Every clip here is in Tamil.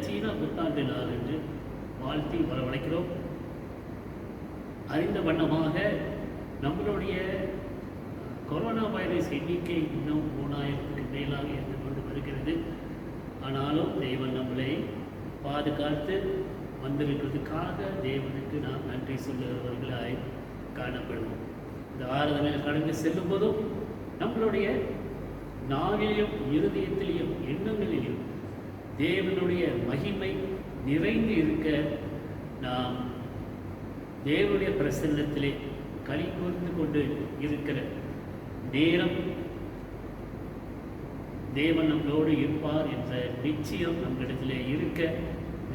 சீனா புத்தாண்டு நாள் என்று வாழ்த்தி வரவழைக்கிறோம். அறிந்த வண்ணமாக நம்மளுடைய கொரோனா வைரஸ் எண்ணிக்கை இன்னும் 3000க்கு மேலாக இருந்து கொண்டு வருகிறது. ஆனாலும் தேவன் நம்மளை பாதுகாத்து வந்திருக்கிறதுக்காக தேவனுக்கு நாம் நன்றி சொல்லுகிறவர்களாய் காணப்படுவோம். இந்த ஆராதனையில் கடந்து செல்லும் போதும் நம்மளுடைய நாவிலையும் இருதயத்திலையும் எண்ணங்களிலும் தேவனுடைய மகிமை நிறைந்து இருக்க நாம் தேவனுடைய பிரசன்னத்திலே களி கூர்ந்து கொண்டு இருக்கிற நேரம் தேவன் நம்மளோடு இருப்பார் என்ற நிச்சயம் நம்மிடத்திலே இருக்க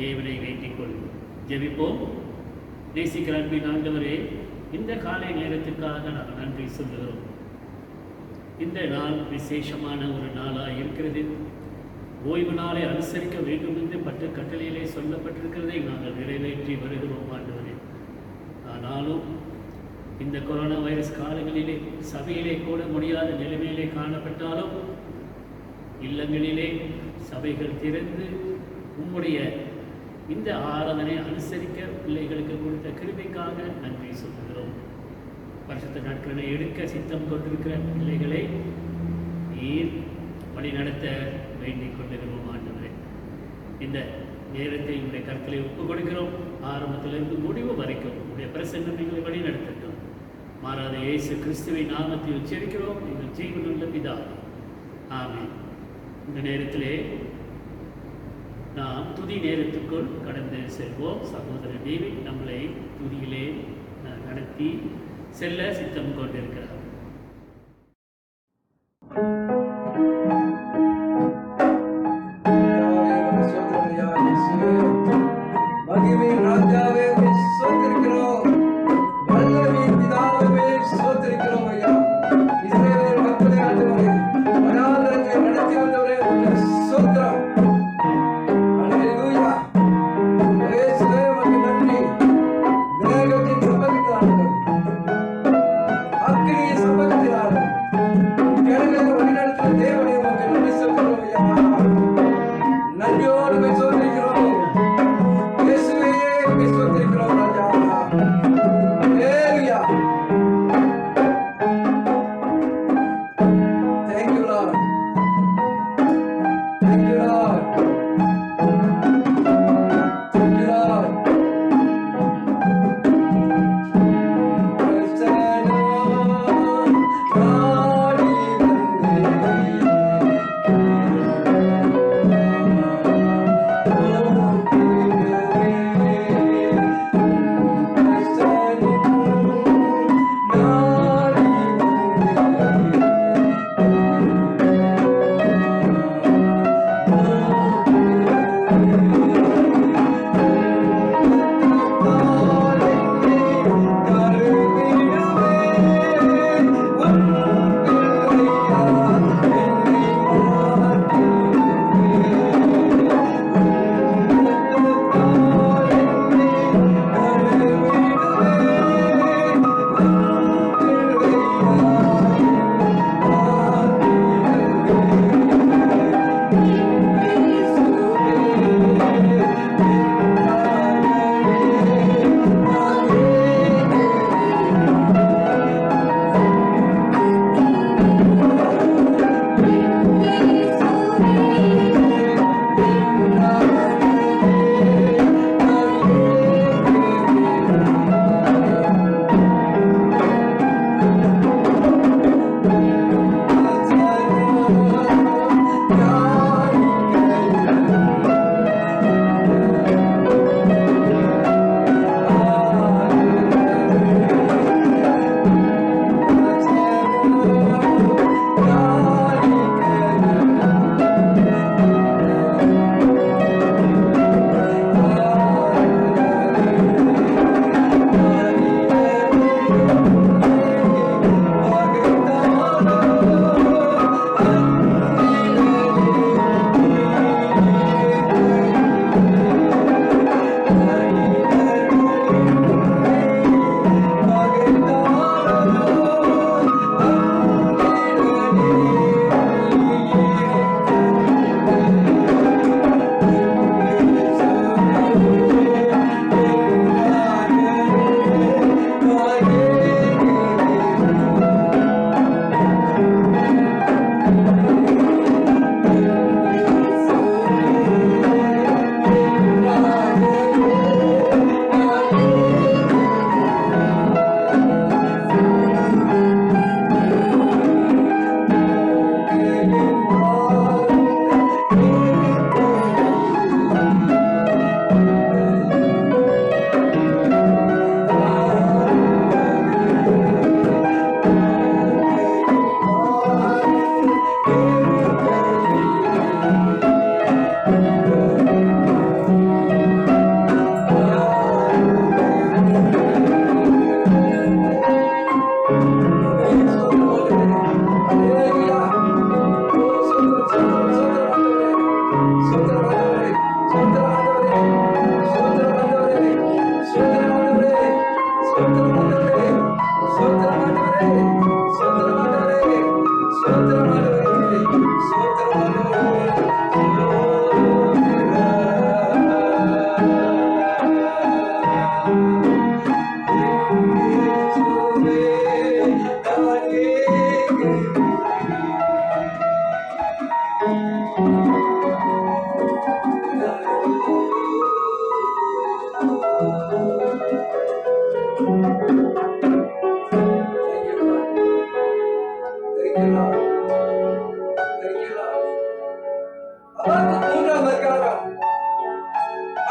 தேவனை வேண்டிக் கொள்வோம். ஜெபிப்போம். நேசிக்கிற அன்பின் ஆண்டவரே, இந்த காலை நேரத்துக்காக நாங்கள் நன்றி சொல்லுகிறோம். இந்த நாள் விசேஷமான ஒரு நாளாக இருக்கிறது. ஓய்வு நாளை அனுசரிக்க வேண்டும் என்று பட்டு கட்டளையிலே சொல்லப்பட்டிருக்கிறதை நாங்கள் நிறைவேற்றி வருகிறோம் ஆண்டவரே. ஆனாலும் இந்த கொரோனா வைரஸ் காலங்களிலே சபையிலே கூட முடியாத நிலைமையிலே காணப்பட்டாலும் இல்லங்களிலே சபைகள் திறந்து உம்முடைய இந்த ஆராதனை அனுசரிக்க பிள்ளைகளுக்கு கொடுத்த கிருபைக்காக நன்றி சொல்லுகிறோம். பரிசுத்த நாட்களை எடுக்க சித்தம் கொண்டிருக்கிற பிள்ளைகளை நீர் வழி நடத்த வேண்டிக் கொண்டிருக்கிறோம் ஆண்டவரே. இந்த நேரத்தை உடைய கருத்திலே ஒப்புக் கொடுக்கிறோம். ஆரம்பத்திலிருந்து முடிவு வரைக்கும் உடைய பிரசன்னம் எங்களை வழி நடத்தட்டும். மாறாத இயேசு கிறிஸ்துவை நாமத்தை உச்சரிக்கிறோம். எங்கள் ஜீவனுள்ள பிதாவே, ஆமென். இந்த நேரத்திலே நாம் துதி நேரத்துக்குள் கடந்து செல்வோம். சகோதரர் டேவிட் நம்மளை துதியிலே நடத்தி செல்ல சித்தம் கொண்டிருக்கிறார். Akhirnya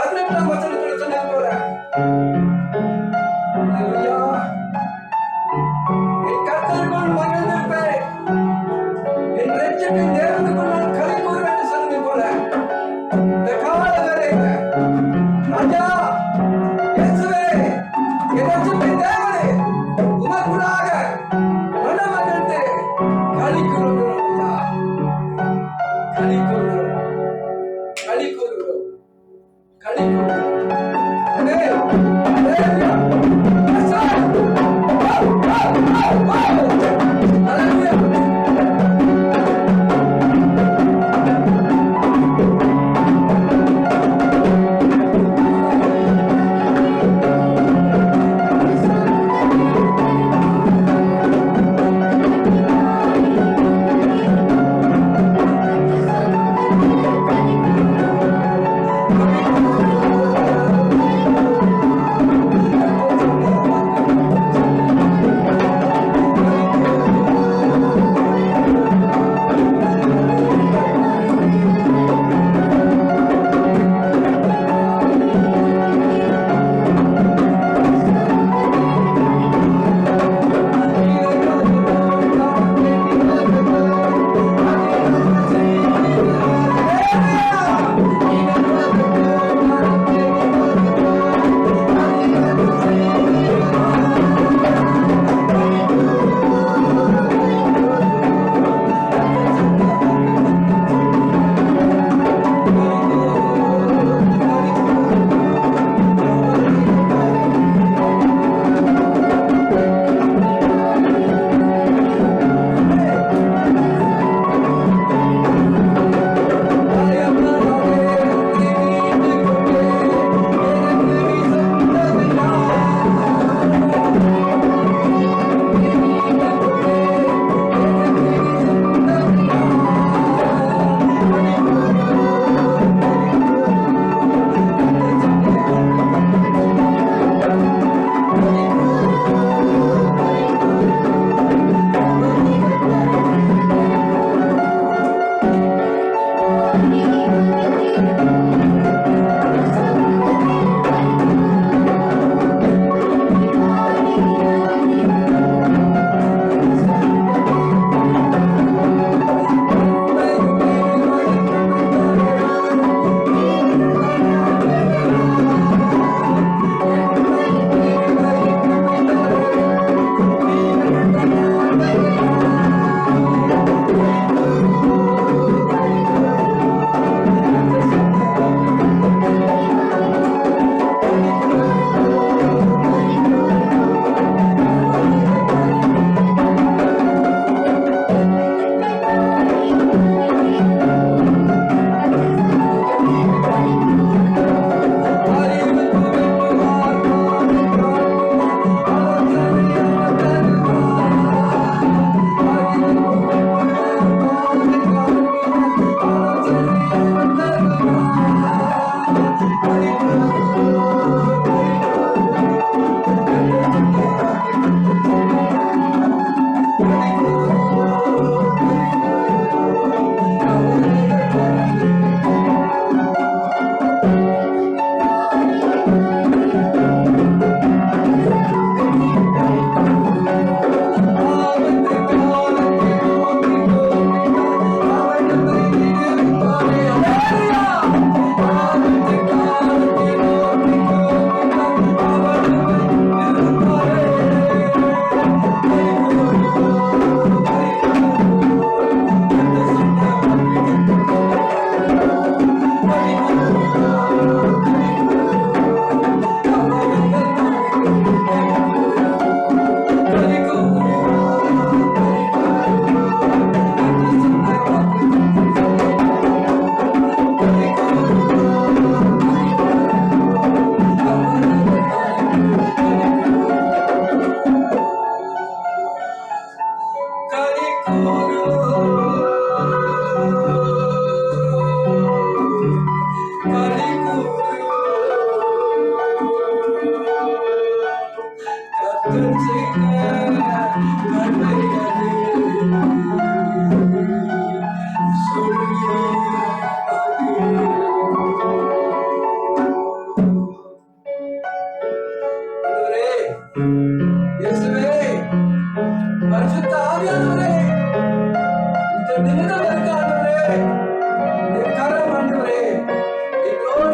பதினெட்டாம் வசனத்துல சொன்னது போல அல்லேலூயா, என் கர்த்தருக்குள் மகிழ்ந்திருப்பேன், என் இரட்சகரின் தேவனுக்குள் நான் களி கூறுவேன் என்று சொன்னது போல இந்த கால வேளையில ராஜா இயேசுவே, என் இரட்சகரின் தேவனே, உமக்குள்ளாக மனமகிழ்ந்து களி கூறுகிறோம் ஐயா, களி கூறுகிறோம், களி கூறுகிறோம், களி கூறுகிறோம். Oh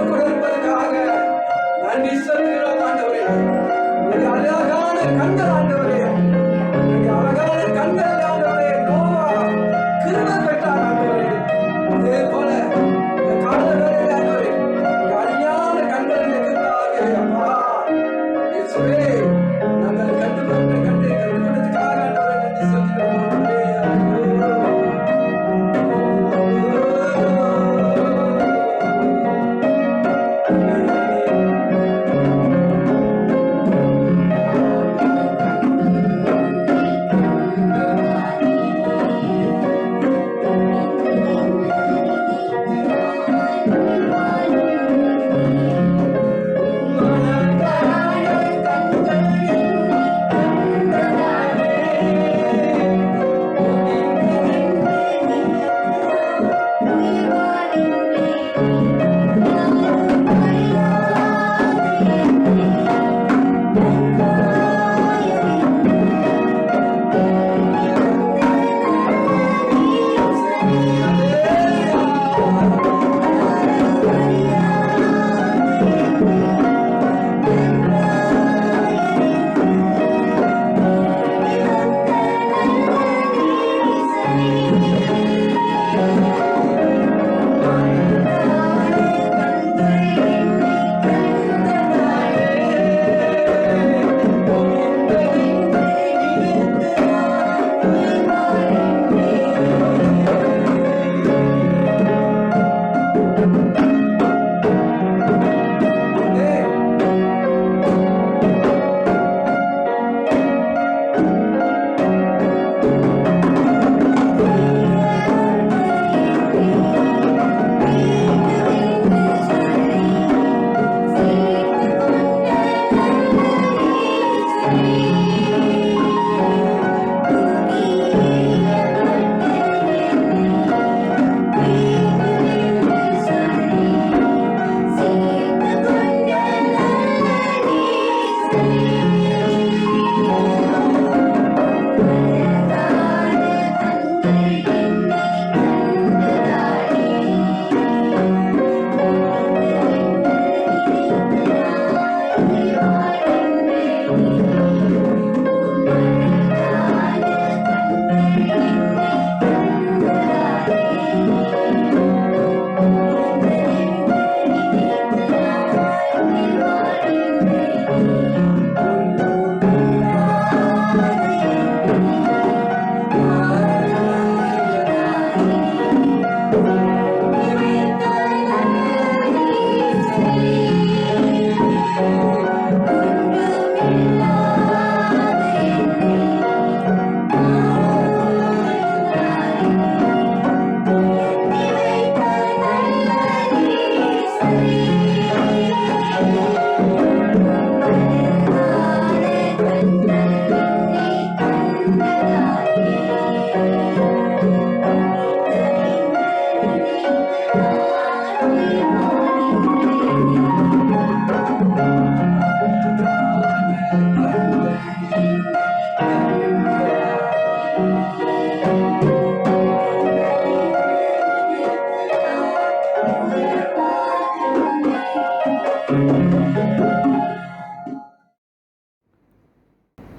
கூட இருப்பதற்காக நன்றி சொல்கிறோம் ஆண்டவரே. உங்களுடைய அழகான கண்கள் ஆண்டவரே, உங்களுடைய அழகான கண்கள் ஆண்டவரே. நோவா கிருபை பெற்றார் ஆண்டவரே. அதே போல இந்த கால வேளையில் ஆண்டவரே, உங்களுடைய அழியாத கண்கள் எங்களுக்காக அப்பா இயேசுவே, நாங்கள் கண்டுகொண்டதுக்காக ஆண்டவரே நன்றி சொல்கிறோம் ஆண்டவரே.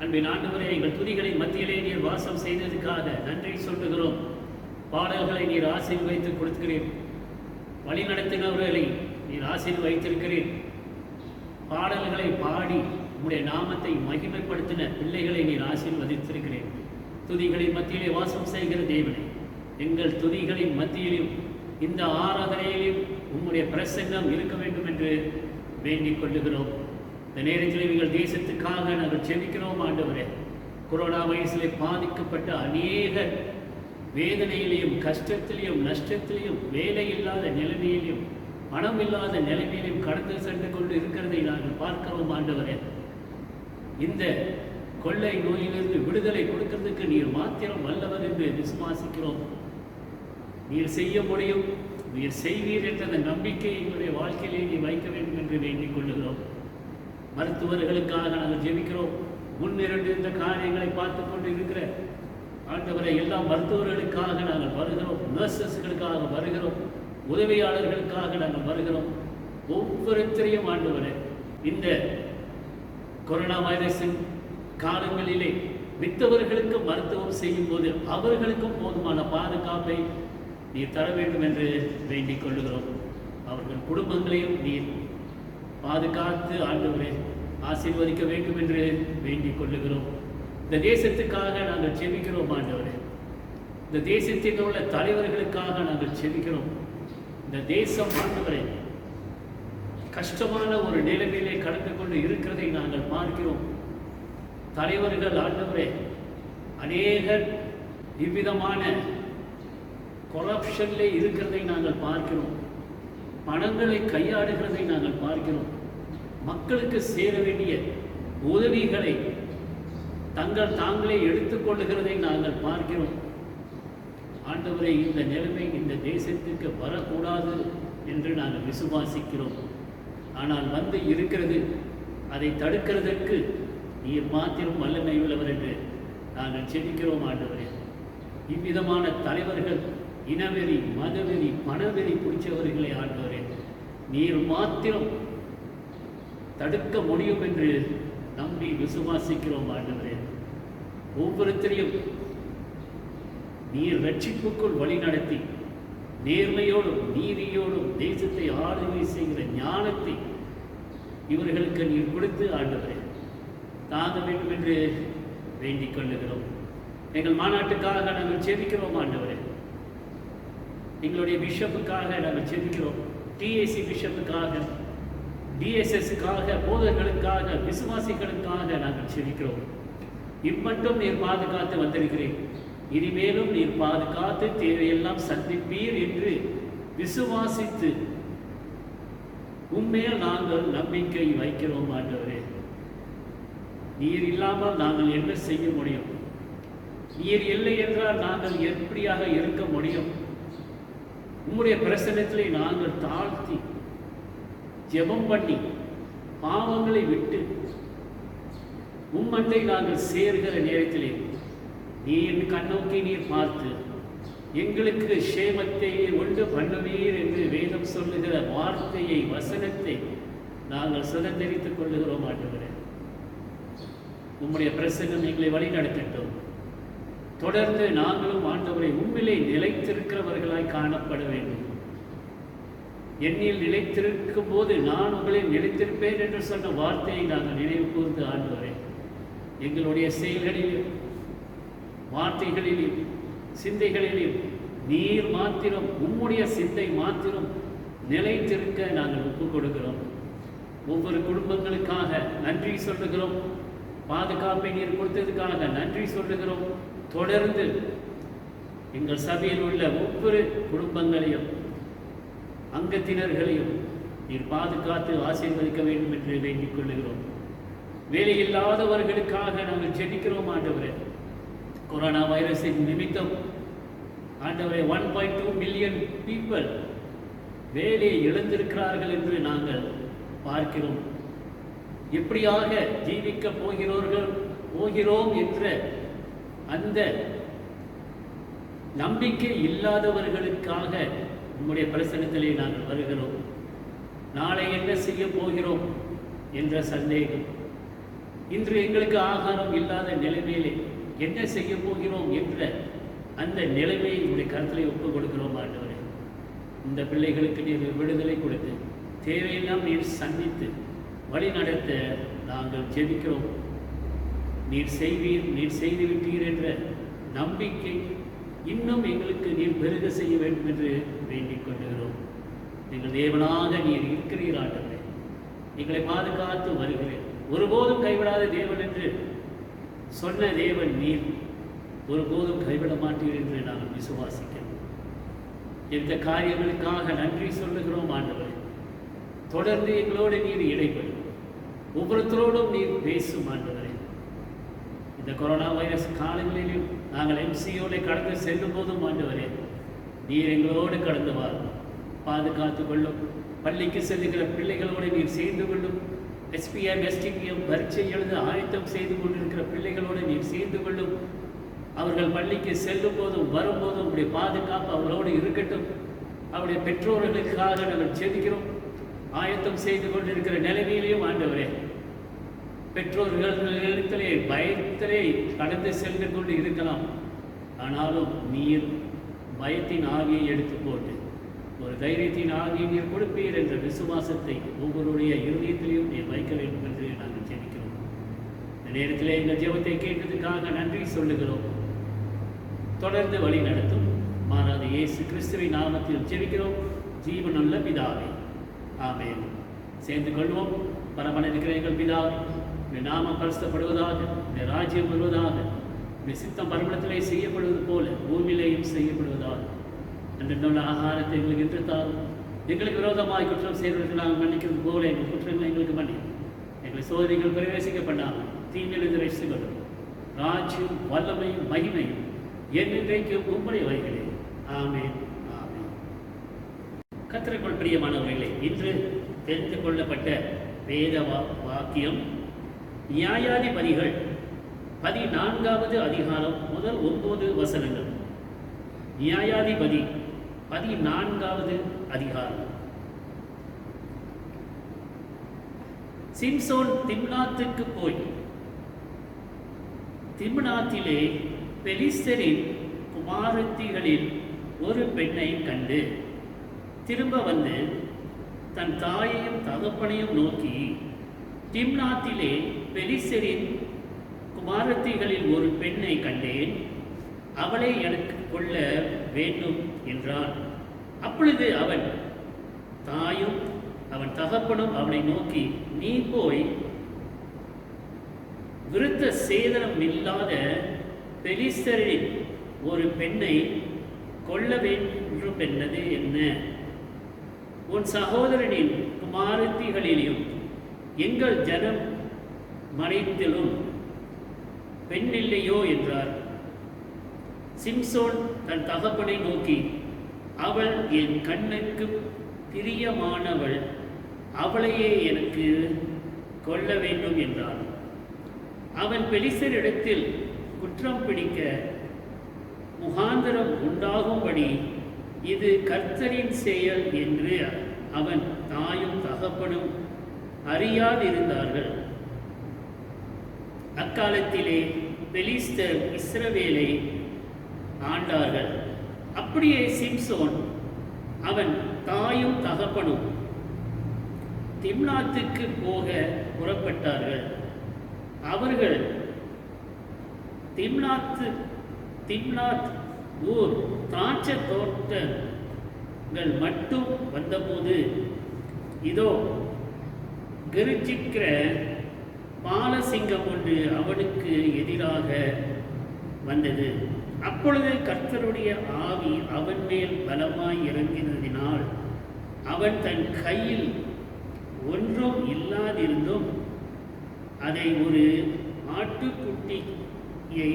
அன்பின் ஆண்டவரே, எங்கள் துதிகளின் மத்தியிலே நீர் வாசம் செய்ததுக்காக நன்றி சொல்லுகிறோம். பாடல்களை நீர் ஆசீர்வதித்து கொடுக்கிறீர். வழி நடத்தினவர்களை நீர் ஆசீர்வதித்திருக்கிறீர். பாடல்களை பாடி உம்முடைய நாமத்தை மகிமைப்படுத்தின பிள்ளைகளை நீர் ஆசீர்வதித்திருக்கிறேன். துதிகளின் மத்தியிலே வாசம் செய்கிற தேவனே, எங்கள் துதிகளின் மத்தியிலும் இந்த ஆராதனையிலும் உம்முடைய பிரசன்னம் இருக்க வேண்டும் என்று வேண்டிக் கொள்ளுகிறோம். இந்த நேரத்தில் எங்கள் தேசத்துக்காக நாங்கள் ஜெபிக்கிறோம் ஆண்டவரே. கொரோனா வைரஸிலே பாதிக்கப்பட்ட அநேகர் வேதனையிலையும் கஷ்டத்திலையும் நஷ்டத்திலையும் வேலை இல்லாத நிலைமையிலையும் பணம் இல்லாத நிலைமையிலையும் கடந்து சென்று கொண்டு இருக்கிறதை நாங்கள் பார்க்கிறோம் ஆண்டவரே. இந்த கொள்ளை நோயிலிருந்து விடுதலை கொடுக்கிறதுக்கு நீர் மாத்திரம் வல்லவர் என்று விசுவாசிக்கிறோம். நீர் செய்ய முடியும், நீர் செய்வீர் என்ற அந்த நம்பிக்கை எங்களுடைய வாழ்க்கையிலே நீ வைக்க வேண்டும் என்று வேண்டிக் கொள்ளுகிறோம். மருத்துவர்களுக்காக நாங்கள் ஜெபிக்கிறோம். முன்னிரண்டு இந்த காரியங்களை பார்த்து கொண்டு இருக்கிற ஆண்டவரை எல்லா மருத்துவர்களுக்காக நாங்கள் வருகிறோம். நர்சஸ்களுக்காக வருகிறோம். உதவியாளர்களுக்காக நாங்கள் வருகிறோம். ஒவ்வொரு ஒவ்வொருத்தரையும் ஆண்டவரே இந்த கொரோனா வைரஸின் காலங்களிலே மித்தவர்களுக்கு மருத்துவம் செய்யும் போது அவர்களுக்கும் போதுமான பாதுகாப்பை நீர் தர வேண்டும் என்று வேண்டிக் கொள்ளுகிறோம். அவர்கள் குடும்பங்களையும் நீர் பாதுகாத்து ஆண்டவரே ஆசீர்வதிக்க வேண்டும் என்று வேண்டிக் கொள்ளுகிறோம். இந்த தேசத்துக்காக நாங்கள் செபிக்கிறோம் ஆண்டவரே. இந்த தேசத்தில் உள்ள தலைவர்களுக்காக நாங்கள் செபிக்கிறோம். இந்த தேசம் ஆண்டவரே கஷ்டமான ஒரு நிலைமையிலே கடந்து கொண்டு இருக்கிறதை நாங்கள் பார்க்கிறோம். தலைவர்கள் ஆண்டவரே அநேகர் இவ்விதமான கொரப்ஷன்ல இருக்கிறதை நாங்கள் பார்க்கிறோம். பணங்களை கையாடுகிறதை நாங்கள் பார்க்கிறோம். மக்களுக்கு சேர வேண்டிய உதவிகளை தாங்களே எடுத்துக்கொள்ளுகிறதை நாங்கள் பார்க்கிறோம். ஆண்டவரே, இந்த நிலைமை இந்த தேசத்துக்கு வரக்கூடாது என்று நாங்கள் விசுவாசிக்கிறோம். ஆனால் வந்து இருக்கிறது. அதை தடுக்கிறதற்கு நீர் மாத்திரம் வல்லமை உள்ளவர் என்று நாங்கள் செபிக்கிறோம் ஆண்டவரே. இவ்விதமான தலைவர்கள் இனவெறி, மதவெறி, பணவெறி பிடிச்சவர்களை ஆண்டவரே நீர் மாத்திரம் தடுக்க முடியும் என்று நம்பி விசுவாசிக்கிறோம் ஆண்டவரே. ஒவ்வொருத்தரையும் நீர் ரட்சிப்புக்குள் வழி நடத்தி நேர்மையோடும் நீதியோடும் தேசத்தை ஆளுகை செய்கிற ஞானத்தை இவர்களுக்கு நீர் கொடுத்து ஆண்டவரே தாங்க வேண்டும் என்று வேண்டிக் கொள்ளுகிறோம். எங்கள் மாநாட்டுக்காக நாங்கள் செபிக்கிறோம் ஆண்டவரே. எங்களுடைய பிஷப்புக்காக நாங்கள் செபிக்கிறோம். டிஏசி பிஷப்புக்காக, டிஎஸ்எஸ்க்காக, போதர்களுக்காக, விசுவாசிகளுக்காக நாங்கள் செபிக்கிறோம். இம்மட்டும் நீர் பாதுகாத்து வந்திருக்கிறேன். இனிமேலும் நீர் பாதுகாத்து தேவையெல்லாம் சந்திப்பீர் என்று விசுவாசித்து உண்மையில் நாங்கள் நம்பிக்கை வைக்கிறோம் ஆண்டவரே. நீர் இல்லாமல் நாங்கள் என்ன செய்ய முடியும்? நீர் இல்லை என்றால் நாங்கள் எப்படியாக இருக்க முடியும்? உம்முடைய பிரசன்னத்திலே நாங்கள் தாழ்த்தி ஜெபம் பண்ணி பாவங்களை விட்டு உம்மண்டை நாங்கள் சேர்கிற நேரத்திலே நீர் கண்ணோக்கி நீர் பார்த்து எங்களுக்கு சேமத்தை உண்டு பண்ணுவீர் என்று வேதம் சொல்லுகிற வார்த்தையை, வசனத்தை நாங்கள் சுதந்திரித்துக் கொள்ளுகிறோம் ஆண்டவரே. உம்முடைய பிரசன்னம் எங்களை வழி நடத்தட்டும். தொடர்ந்து நாங்களும் ஆண்டவரை உண்மையிலே நிலைத்திருக்கிறவர்களாய் காணப்பட வேண்டும். என்னில் நிலைத்திருக்கும் போது நான் உங்களில் நிலைத்திருப்பேன் என்று சொன்ன வார்த்தையை நாங்கள் நினைவு கூர்ந்து ஆண்டவரே எங்களுடைய செயல்களிலும் வார்த்தைகளிலும் சிந்தைகளிலும் நீர் மாத்திரம், உம்முடைய சிந்தை மாத்திரம் நிலைத்திருக்க நாங்கள் ஒப்புக் கொடுக்கிறோம். ஒவ்வொரு குடும்பங்களுக்காக நன்றி சொல்லுகிறோம். பாதுகாப்பை நீர் கொடுத்ததுக்காக நன்றி சொல்லுகிறோம். தொடர்ந்து எங்கள் சபையில் உள்ள ஒவ்வொரு குடும்பங்களையும் அங்கத்தினர்களையும் நீர் பாதுகாத்து ஆசீர்வதிக்க வேண்டும் என்று வேண்டிக் கொள்ளுகிறோம். வேலையில்லாதவர்களுக்காக நாங்கள் ஜெபிக்கிறோம் ஆண்டவரே. கொரோனா வைரஸின் நிமித்தம் ஆண்டவரே 1.2 மில்லியன் பீப்புள் வேலையை இழந்திருக்கிறார்கள் என்று நாங்கள் பார்க்கிறோம். எப்படியாக ஜீவிக்க போகிறோம் என்ற அந்த நம்பிக்கை இல்லாதவர்களுக்காக உம்முடைய பிரசன்னத்திலே நாங்கள் வருகிறோம். நாளை என்ன செய்ய போகிறோம் என்ற சந்தேகம், இன்று எங்களுக்கு ஆகாரம் இல்லாத நிலைமையிலே என்ன செய்ய போகிறோம் என்ற அந்த நிலைமையை உடைய கருத்திலே ஒப்புக் கொடுக்கிறோம் ஆண்டவரே. இந்த பிள்ளைகளுக்கு நீர் விடுதலை கொடுத்து தேவையெல்லாம் நீர் சந்தித்து வழி நடத்த நாங்கள் ஜெபிக்கிறோம். நீர் செய்வீர், நீர் செய்துவிட்டீர் என்ற நம்பிக்கை இன்னும் எங்களுக்கு நீர் பெருக செய்ய வேண்டும் என்று வேண்டிக் கொள்கிறோம். எங்கள் தேவனாக நீர் இருக்கிறீர் ஆண்டவரே. எங்களை பாதுகாத்து வருகிறேன். ஒருபோதும் கைவிடாத தேவன் என்று சொன்ன தேவன் நீர் ஒருபோதும் கைவிட மாட்டீர் என்று நாங்கள் விசுவாசிக்கிறோம். இந்த காரியங்களுக்காக நன்றி சொல்லுகிறோம் ஆண்டவரே. தொடர்ந்து எங்களோடு நீர் இடைப்படும். ஒவ்வொருத்தரோடும் நீர் பேசும் ஆண்டவரே. இந்த கொரோனா வைரஸ் காலங்களிலும் நாங்கள் MCOலை கடந்து செல்லும் போதும் ஆண்டவரே நீர் எங்களோடு கடந்து வாரும், பாதுகாத்து கொள்ளும். பள்ளிக்கு செல்லுகிற பிள்ளைகளோடு நீர் சேர்ந்து கொள்ளும். SPM STPM பரீட்சை எழுத ஆயத்தம் செய்து கொண்டிருக்கிற பிள்ளைகளோடு நீர் சேர்ந்து கொள்ளும். அவர்கள் பள்ளிக்கு செல்லும் போதும் வரும்போதும் உங்களுடைய பாதுகாப்பு அவர்களோடு இருக்கட்டும். அவருடைய பெற்றோர்களுக்காக நாங்கள் ஜெபிக்கிறோம். ஆயத்தம் செய்து கொண்டிருக்கிற நிலைமையிலையும் ஆண்டவரே, பெற்றோர்களிடத்திலே பயத்திலே கடந்து சென்று கொண்டு இருக்கலாம். ஆனாலும் நீர் பயத்தின் ஆவியை எடுத்து போட்டு ஒரு தைரியத்தின் ஆவியை நீர் கொடுப்பீர் என்ற விசுவாசத்தை ஒவ்வொருடைய இருதயத்திலையும் நீர் வைக்க வேண்டும் என்று நாங்கள் ஜெபிக்கிறோம். இந்த நேரத்தில் எங்கள் ஜெபத்தை கேட்டதுக்காக நன்றி சொல்லுகிறோம். தொடர்ந்து வழி நடத்தும் மாறாத இயேசு கிறிஸ்துவின் நாமத்தில் ஜெபிக்கிறோம் ஜீவனுள்ள பிதாவே, ஆமென். சேர்ந்து கொள்வோம். பரமன இருக்கிற எங்கள் பிதாவே, உடைய நாமம் பரிசுத்தப்படுவதாக, உடைய ராஜ்யம் வருவதாக, உடைய சித்தம் பரமணத்திலே செய்யப்படுவது போல பூமியிலேயும் செய்யப்படுவதாக. அன்றைய ஆகாரத்தை எங்களுக்கு இன்று தாரும். எங்களுக்கு விரோதமாய் குற்றம் செய்வதற்கு நாங்கள் மன்னிக்கிறது போல எங்கள் குற்றங்களை எங்களுக்கு மன்னிக்கும். எங்களை சோதனைகள் பிரவேசிக்க பண்ணாமல் தீங்கிலிருந்து ரசித்து ராஜ்யம் வல்லமையும் மகிமையும் என்றைக்கு உம்முடைய வழிகளே. ஆமென், ஆமென். கர்த்தருக்குள் பிரியமானவர்களே, இன்று தெரிந்து கொள்ளப்பட்ட வேத வாக்கியம் நியாயாதிபதிகள் 14வது அதிகாரம் முதல் 9 வசனங்கள். நியாயாதிபதி 14வது அதிகாரம். சிம்சோன் திம்னாத்துக்கு போய் திம்னாத்திலே பெலிஸ்தரின் குமாரத்திகளில் ஒரு பெண்ணை கண்டு திரும்ப வந்து தன் தாயையும் தகப்பனையும் நோக்கி, திம்னாத்திலே பெலிஸ்தரின் குமாரத்திகளில் ஒரு பெண்ணை கண்டேன், அவளை எனக்கு கொள்ள வேண்டும் என்றான். அப்பொழுது அவன் தாயும் அவன் தகப்பனும் அவனை நோக்கி, நீ போய் விருத்த சேதனம் இல்லாத பெலிஸ்தரின் ஒரு பெண்ணை கொள்ள வேண்டும் என்பது என்ன? உன் சகோதரனின் குமாரத்திகளிலும் எங்கள் ஜனம் மறைந்திலும் பெண்ணில்லையோ என்றார். சிம்சோன் தன் தகப்பனை நோக்கி, அவள் என் கண்ணுக்கு பிரியமானவள், அவளையே எனக்கு கொள்ள வேண்டும் என்றான். அவன் பெலிஸ்தரிடத்தில் குற்றம் பிடிக்க முகாந்திரம் உண்டாகும்படி இது கர்த்தரின் செயல் என்று அவன் தாயும் தகப்பனும் அறியாதிருந்தார்கள். அக்காலத்திலே பெலிஸ்தர் இஸ்ரவேலை ஆண்டார்கள். அப்படியே சிம்சோன் அவன் தாயும் தகப்பனும் திம்னாத்துக்கு போக புறப்பட்டார்கள். அவர்கள் திம்னாத் ஊர் திராட்சை தோட்டங்கள் மட்டும் வந்தபோது, இதோ கெர்ச்சிக்கிற பாலசிங்கம் ஒன்று அவனுக்கு எதிராக வந்தது. அப்பொழுது கர்த்தருடைய ஆவி அவன் மேல் பலமாய் இறங்கினதினால் அவன் தன் கையில் ஒன்றும் இல்லாதிருந்தும் அதை ஒரு ஆட்டுக்குட்டியை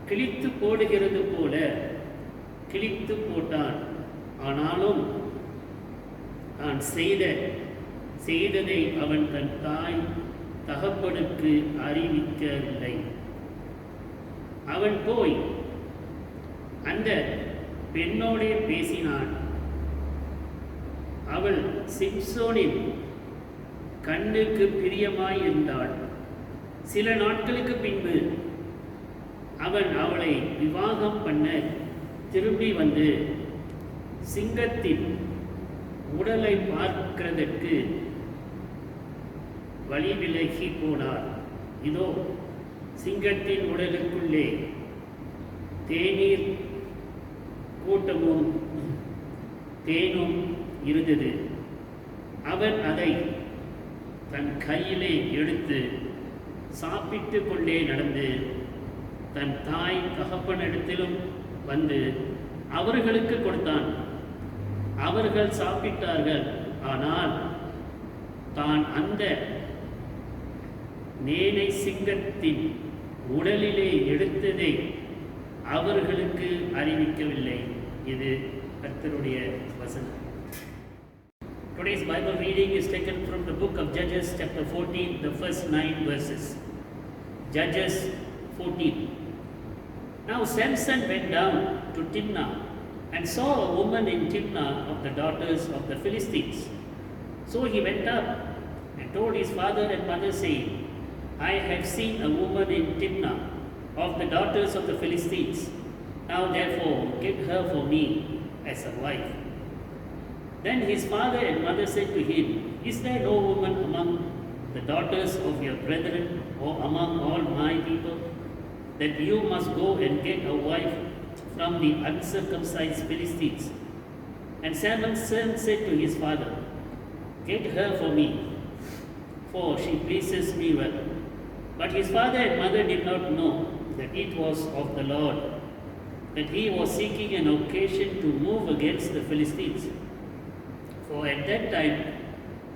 கிழித்து போடுகிறது போல கிழித்து போட்டான். ஆனாலும் தான் செய்ததை அவன் தன் தாய் தகப்பனுக்கு அறிவிக்கவில்லை. அவன் போய் அந்த பெண்ணோடே பேசினான். அவள் சிம்சோனின் கண்ணுக்கு பிரியமாயிருந்தாள். சில நாட்களுக்கு பின்பு அவன் அவளை விவாகம் பண்ண திரும்பி வந்து சிங்கத்தின் உடலை பார்க்கிறதற்கு வழி விலகி போனார். இதோ சிங்கத்தின் உடலுக்குள்ளே தேநீர் கூட்டமும் தேனும் இருந்தது. அவன் அதை தன் கையிலே எடுத்து சாப்பிட்டு கொண்டே நடந்து தன் தாய் தகப்பனிடத்திலும் வந்து அவர்களுக்கு கொடுத்தான். அவர்கள் சாப்பிட்டார்கள். ஆனால் தான் அந்த நேனை சிங்கத்தின் உடலிலே எடுத்ததை அவர்களுக்கு அறிவிக்கவில்லை. இது கர்த்தருடைய வசனம். Today's Bible reading is taken from the book of Judges chapter 14, the first 9 verses. Judges 14. Now Samson went down to Timnah and saw a woman in Timnah of the daughters of the Philistines. So he went up and told his father and mother, saying, I have seen a woman in Timnah of the daughters of the Philistines. Now therefore get her for me as a wife. Then his father and mother said to him, Is there no woman among the daughters of your brethren or among all my people, that you must go and get a wife from the uncircumcised Philistines? And Samuel's son said to his father, Get her for me, for she pleases me well. But his father and mother did not know that it was of the Lord, that he was seeking an occasion to move against the Philistines. For at that time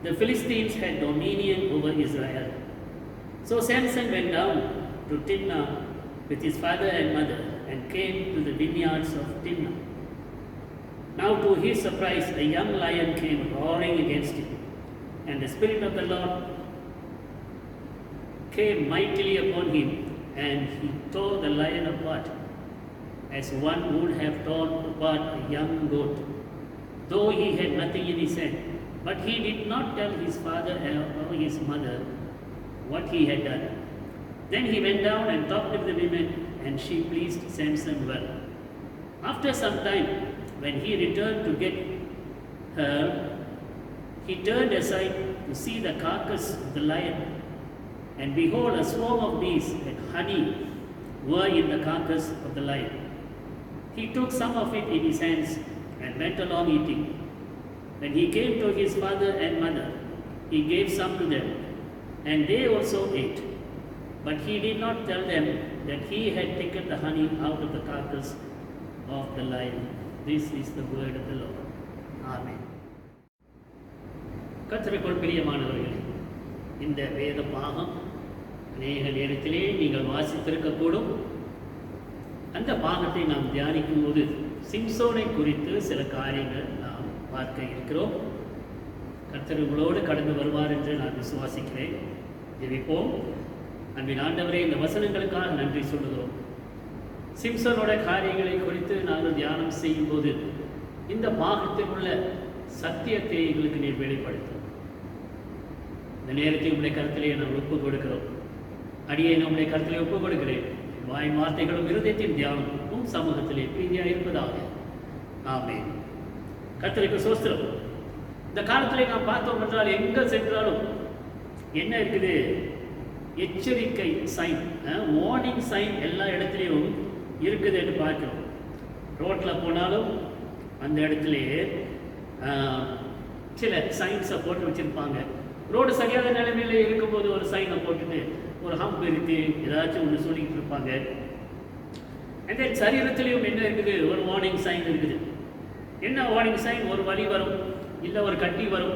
the Philistines had dominion over Israel. So Samson went down to Timnah with his father and mother and came to the vineyards of Timnah. Now to his surprise a young lion came roaring against him, and the Spirit of the Lord came mightily upon him, and he tore the lion apart, as one would have torn apart a young goat, though he had nothing in his hand. But he did not tell his father or his mother what he had done. Then he went down and talked with the women, and she pleased Samson well. After some time, when he returned to get her, he turned aside to see the carcass of the lion, and behold, a swarm of bees and honey were in the carcass of the lion. He took some of it in his hands and went along eating. When he came to his father and mother, he gave some to them, and they also ate. But he did not tell them that he had taken the honey out of the carcass of the lion. This is the word of the Lord. Amen. கர்த்தருக்குள் பிரியமானவர்களே, இந்த வேத பாகம் அநேக நேரத்திலே நீங்கள் வாசித்திருக்கக்கூடும். அந்த பாகத்தை நாம் தியானிக்கும் போது சிம்சோனை குறித்து சில காரியங்கள் நாம் பார்க்க இருக்கிறோம். கர்த்தருங்களோடு கடந்து வருவார் என்று நான் விசுவாசிக்கிறேன். ஜெபிப்போம். அன்பின் ஆண்டவரே, இந்த வசனங்களுக்காக நன்றி சொல்லுகிறோம். சிம்சனோட காரியங்களை குறித்து நாங்கள் தியானம் செய்யும் போது இந்த பாகத்தில் உள்ள சத்தியத்தை எங்களுக்கு நீர் வெளிப்படுத்தும். இந்த நேரத்தை உங்களுடைய கருத்திலே நான் ஒப்புக் கொடுக்கிறோம். அடியே நம்முடைய கருத்திலே ஒப்புக் கொடுக்கிறேன். வாய் வார்த்தைகளும் இருதயத்தின் தியானமும் சமூகத்திலே பிரீதியாக இருப்பதாக. ஆமென். கர்த்தருக்கு ஸ்தோத்திரம். இந்த காலத்திலே நாம் பார்த்தோம் என்றால் எங்கே சென்றாலும் என்ன இருக்குது? எச்சரிக்கை சைன், வார்னிங் சைன் எல்லா இடத்துலையும் இருக்குது என்று பார்க்கிறோம். ரோட்டில் போனாலும் அந்த இடத்துல சில சைன்ஸை போட்டு வச்சுருப்பாங்க. ரோடு சரியான நிலைமையில இருக்கும்போது ஒரு சைனை போட்டுட்டு ஒரு ஹம்ப் இருக்குது, ஏதாச்சும் ஒன்று சொல்லிக்கிட்டு இருப்பாங்க. அண்ட் தென் சரீரத்துலேயும் என்ன இருக்குது? ஒரு வார்னிங் சைன் இருக்குது. என்ன வார்னிங் சைன்? ஒரு வலி வரும், இல்லை ஒரு கட்டி வரும்.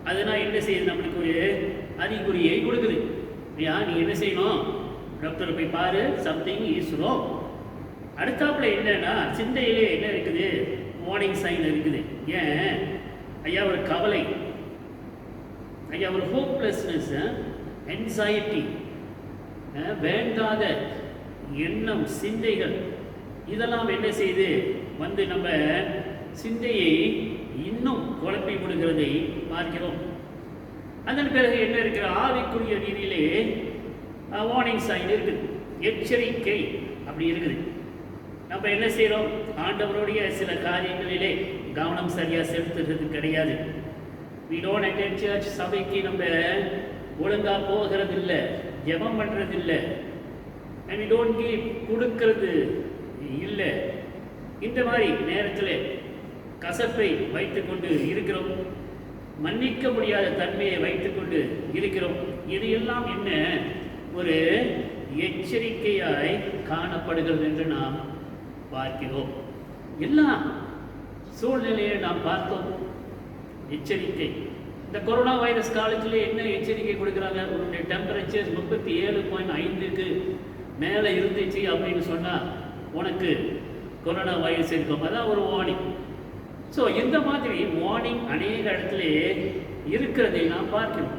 அதனால் என்ன செய்யுது? நம்மளுக்கு ஒரு அறிகுறியை கொடுக்குது. ஐயா, நீ என்ன செய்யணும்? டாக்டரை போய் பாரு, சம்திங் இஸ் ராங். அடுத்தாப்புல என்னன்னா சிந்தையிலே என்ன இருக்குது? வார்னிங் சைன் இருக்குது. ஏன் ஐயா? ஒரு கவலை, ஐயா ஒரு ஹோப்லெஸ்னஸ், என்சைட்டி, வேண்டாத எண்ணம், சிந்தைகள், இதெல்லாம் என்ன செய்யுது? வந்து நம்ம சிந்தையை இன்னும் குழப்பி விடுகிறதை பார்க்கிறோம். அதன் பிறகு என்ன இருக்கிற? ஆவிக்குரிய ரீதியிலே வார்னிங் சைன் இருக்குது, எச்சரிக்கை அப்படி இருக்குது. நம்ம என்ன செய்கிறோம்? ஆண்டவருடைய சில காரியங்களிலே கவனம் சரியாக செலுத்துறது கிடையாது. we don't attend church. சபைக்கு நம்ம ஒழுங்காக போகிறது இல்லை, ஜெபம் பண்ணுறது இல்லை, and we don't give, கொடுக்கறது இல்லை. இந்த மாதிரி நேரத்தில் கசப்பை வைத்துக்கொண்டு இருக்கிறோம், மன்னிக்க முடியாத தன்மையை வைத்துக்கொண்டு இருக்கிறோம். இது எல்லாம் என்ன? ஒரு எச்சரிக்கையாய் காணப்படுகிறது என்று நாம் பார்க்கிறோம். எல்லா சூழ்நிலையை நாம் பார்த்தோம். எச்சரிக்கை. இந்த கொரோனா வைரஸ் காலத்தில் என்ன எச்சரிக்கை கொடுக்குறாங்க? உன்னுடைய டெம்பரேச்சர் 37.5க்கு மேலே இருந்துச்சு அப்படின்னு சொன்னால் உனக்கு கொரோனா வைரஸ் இருக்கும். அதான் ஒரு வார்னிங். ஸோ இந்த மாதிரி வார்னிங் அநேக இடத்துல இருக்கிறதை நாம் பார்க்கிறோம்.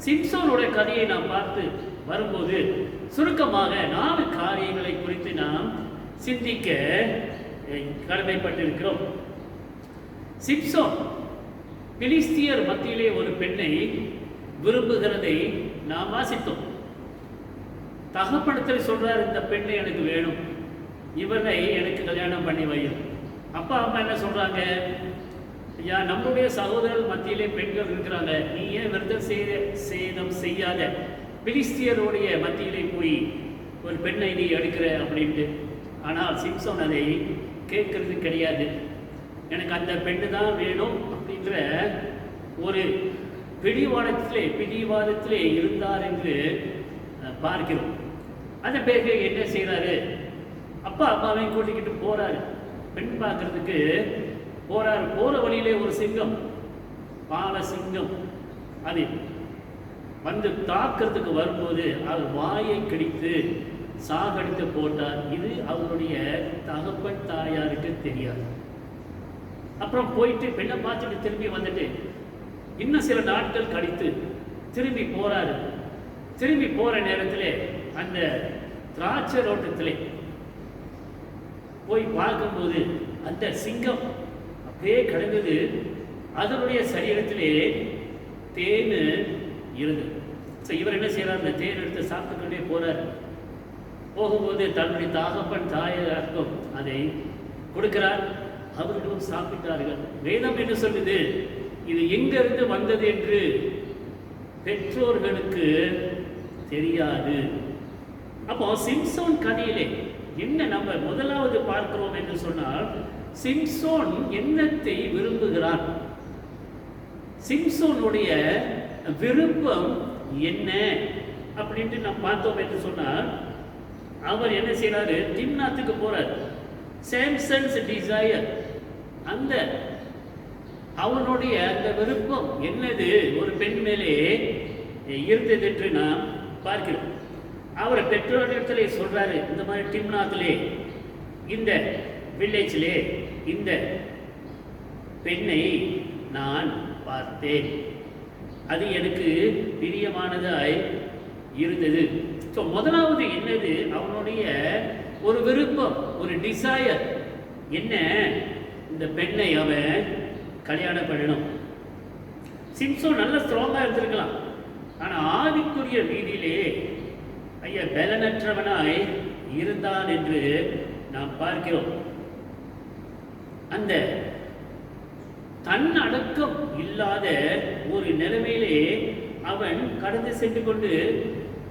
சிம்சோனோட கதையை நாம் பார்த்து வரும்போது சுருக்கமாக 4 காரியங்களை குறித்து நாம் சிந்திக்க கடமைப்பட்டிருக்கிறோம். சிம்சோன் பிலிஸ்தியர் மத்தியிலே ஒரு பெண்ணை விரும்புகிறதை நாம் வாசித்தோம். தகப்பனத்தில் சொல்றார், இந்த பெண்ணை எனக்கு வேணும், இவனை எனக்கு கல்யாணம் பண்ணி வையும். அப்பா அம்மா என்ன சொல்றாங்க, ஐயா நம்முடைய சகோதரர் மத்தியிலே பெண்கள் இருக்கிறாங்க, நீ ஏன் விருத்த சேதம் செய்யாத பிலிஸ்தியருடைய மத்தியிலே போய் ஒரு பெண்ணை நீ எடுக்கிற அப்படின்ட்டு. ஆனால் சிம்சோன் அதை கேட்கறது கிடையாது. எனக்கு அந்த பெண்ணு தான் வேணும் அப்படின்ற ஒரு பிடிவாதத்திலே இருந்தார் என்று பார்க்கிறோம். அந்த பிறகு என்ன செய்கிறாரு, அப்பா அம்மாவையும் கூட்டிக்கிட்டு போறாரு, பெண் பார்க்கறதுக்கு போறாரு. போற வழியிலே ஒரு சிங்கம், பால சிங்கம், அது வந்து தாக்கிறதுக்கு வரும்போது அவர் வாயை கடித்து சாகடித்து போட்டார். இது அவருடைய தகப்பன் தாயாருக்கு தெரியாது. அப்புறம் போயிட்டு பெண்ணை பார்த்துட்டு திரும்பி வந்துட்டு இன்னும் சில நாட்கள் கழித்து திரும்பி போறாரு. திரும்பி போற நேரத்தில் அந்த திராட்சை ரோட்டத்திலே போய் பார்க்கும்போது அந்த சிங்கம் அப்படியே கிடந்தது. அதனுடைய சரீரத்திலே தேன் இருந்தது. ஸோ இவர் என்ன செய்யறார், அந்த தேன் எடுத்து சாப்பிட்டுக்கொண்டே போறார். போகும்போது தன்னுடைய தகப்பன் தாயாருக்கும் அதை கொடுக்கிறார். அவர்களும் சாப்பிட்டார்கள். வேதம் என்ன சொல்லுது, இது எங்கிருந்து வந்தது என்று பெற்றோர்களுக்கு தெரியாது. அப்போ சிம்சோன் கதையிலே என்ன நம்ம முதலாவது பார்க்கிறோம் என்று சொன்னால், சிம்சோன் என்னத்தை விரும்புகிறான், சிம்சோனுடைய விருப்பம் என்ன அப்படின்ட்டு நம்ம பார்த்தோம் என்று சொன்னால், அவர் என்ன செய்யறாரு, திம்னாத்துக்கு போறார். சாம்சன்ஸ் டிசையர், அந்த அவனுடைய அந்த விருப்பம் என்னது ஒரு பெண் மேலே இருந்தது என்று நாம் பார்க்கிறோம். அவர் பெற்றோரிடத்திலே சொல்றாரு, இந்த மாதிரி டிம்னாத்திலே இந்த வில்லேஜிலே இந்த பெண்ணை நான் பார்த்தேன், அது எனக்கு பிரியமானதாய் இருந்தது. ஸோ முதலாவது என்னது, அவனுடைய ஒரு விருப்பம், ஒரு டிசையர் என்ன, இந்த பெண்ணை அவன் கல்யாணம் பண்ணணும். சிம்சோன் நல்ல ஸ்ட்ராங்கா இருந்திருக்கலாம், ஆனால் ஆவிக்குரிய ரீதியிலே ஐயா பலனற்றவனாய் இருந்தான் என்று நாம் பார்க்கிறோம். அந்த தன் அடக்கம் இல்லாத ஒரு நிலைமையிலே அவன் கடந்து சென்று கொண்டு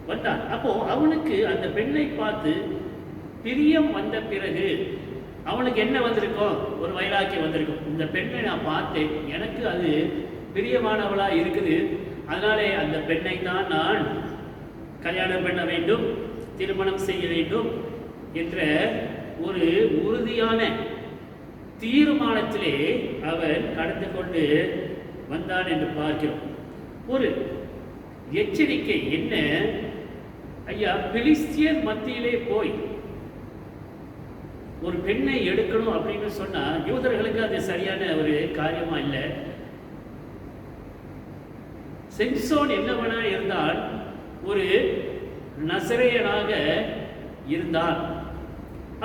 வந்தான். அப்போ அவனுக்கு அந்த பெண்ணை பார்த்து பிரியம் வந்த பிறகு அவனுக்கு என்ன வந்திருக்கும், ஒரு வைராக்கியம் வந்திருக்கும். இந்த பெண்ணை நான் பார்த்தேன், எனக்கு அது பிரியமானவளா இருக்குது, அதனாலே அந்த பெண்ணை தான் நான் கல்யாணம் பண்ண வேண்டும், திருமணம் செய்ய வேண்டும் என்ற ஒரு உறுதியான தீர்மானத்திலே அவன் கடந்து கொண்டு வந்தான் என்று பார்க்கிறோம். ஒரு எச்சரிக்கை என்ன, ஐயா பிலிஸ்தியர் மத்தியிலே போய் ஒரு பெண்ணை எடுக்கணும் அப்படின்னு சொன்னா யூதர்களுக்கு அது சரியான ஒரு காரியமா இல்லை. சிம்சோன் என்னவனா இருந்தால் ஒரு நசரேயனாக இருந்தான்.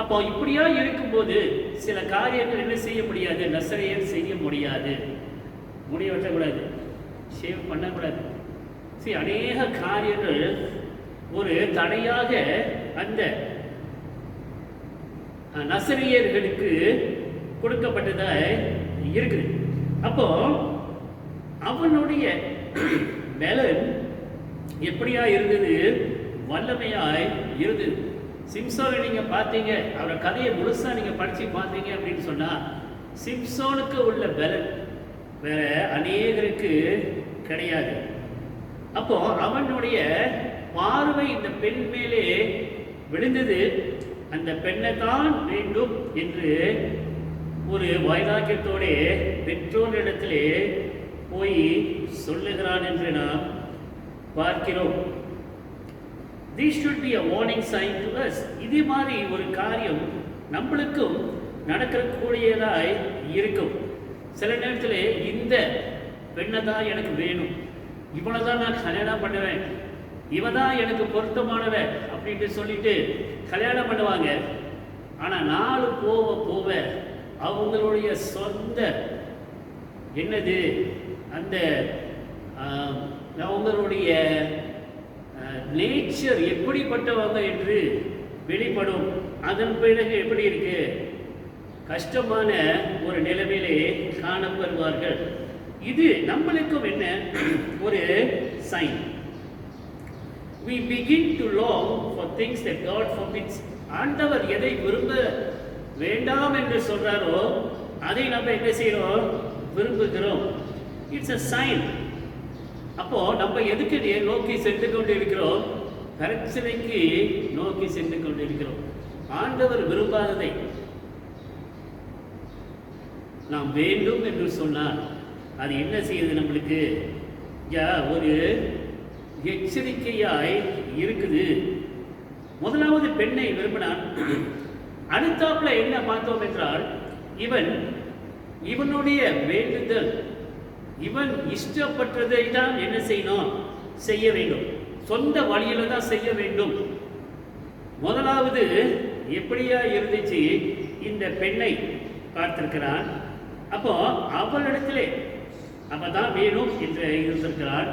அப்போ இப்படியா இருக்கும்போது சில காரியங்கள் என்ன செய்ய முடியாது, நசரேயன் செய்ய முடியாது, முடிய வெட்டக்கூடாது, ஷேவ் பண்ணக்கூடாது. சரி, அநேக காரியங்கள் ஒரு தடையாக அந்த நசரேயர்களுக்கு கொடுக்கப்பட்டதா இருக்குது. அப்போ அவனுடைய பலன் எப்படியா இருந்தது, வல்லமையாய் இருந்தது. சிம்சோனை நீங்க பார்த்தீங்க, அவரோட கதையை முழுசா நீங்க படிச்சு பார்த்தீங்க அப்படின்னு சொன்னா சிம்சோனுக்கு உள்ள பலன் வேற அநேகருக்கு கிடையாது. அப்போ அவனுடைய பார்வை இந்த பெண் மேலே விழுந்தது, அந்த பெண்ணை தான் வேண்டும் என்று ஒரு வைராக்கியத்தோட பெற்றோரிடத்திலே போய் சொல்லுகிறான் என்று நாம் பார்க்கிறோம். This should be a warning sign to us. இதே மாதிரி ஒரு காரியம் நம்மளுக்கும் நடக்கக்கூடியதாய் இருக்கும். சில நேரத்தில் இந்த பெண்ணை தான் எனக்கு வேணும், இவனை தான் நான் கல்யாணம் பண்ணுவேன், இவன் தான் எனக்கு பொருத்தமானவ அப்படின்ட்டு சொல்லிட்டு கல்யாணம் பண்ணுவாங்க. ஆனால் நாள் போக போக அவங்களுடைய சொந்த என்னது அந்த அவங்களுடைய நேச்சர் எப்படிப்பட்டவங்க என்று வெளிப்படும். அதன் பிறகு எப்படி இருக்கு, கஷ்டமான ஒரு நிலைமையிலே காணப்படுவார்கள். இது நம்மளுக்கும் என்ன ஒரு sign. We begin to long for things that God forbids. ஆண்டவர் எதை விரும்ப வேண்டாம் என்று சொல்றாரோ அதை நம்ம என்ன செய்யறோம், விரும்புகிறோம். It's a sign. அப்போ நம்ம எதுக்கு நோக்கி சென்று கொண்டு இருக்கிறோம், பிரச்சனைக்கு நோக்கி சென்று கொண்டு இருக்கிறோம். ஆண்டவர் விரும்பாததை நாம் வேண்டும் என்று சொன்னால் அது என்ன செய்யுது, நம்மளுக்கு ஒரு எச்சரிக்கையாய் இருக்குது. முதலாவது பெண்ணை விரும்பினான். அடுத்தாப்புல என்ன பார்த்தோம் என்றால், இவனுடைய வேண்டுதல், இவன் இஷ்டப்பட்டதை தான் என்ன செய்யணும், செய்ய வேண்டும். சொந்த வழியில தான் செய்ய வேண்டும். முதலாவது எப்படியா இருந்துச்சு, இந்த பெண்ணை பார்த்திருக்கிறான். அப்போ அவளிடத்திலே அவதான் வேணும் என்று இருந்திருக்கிறான்.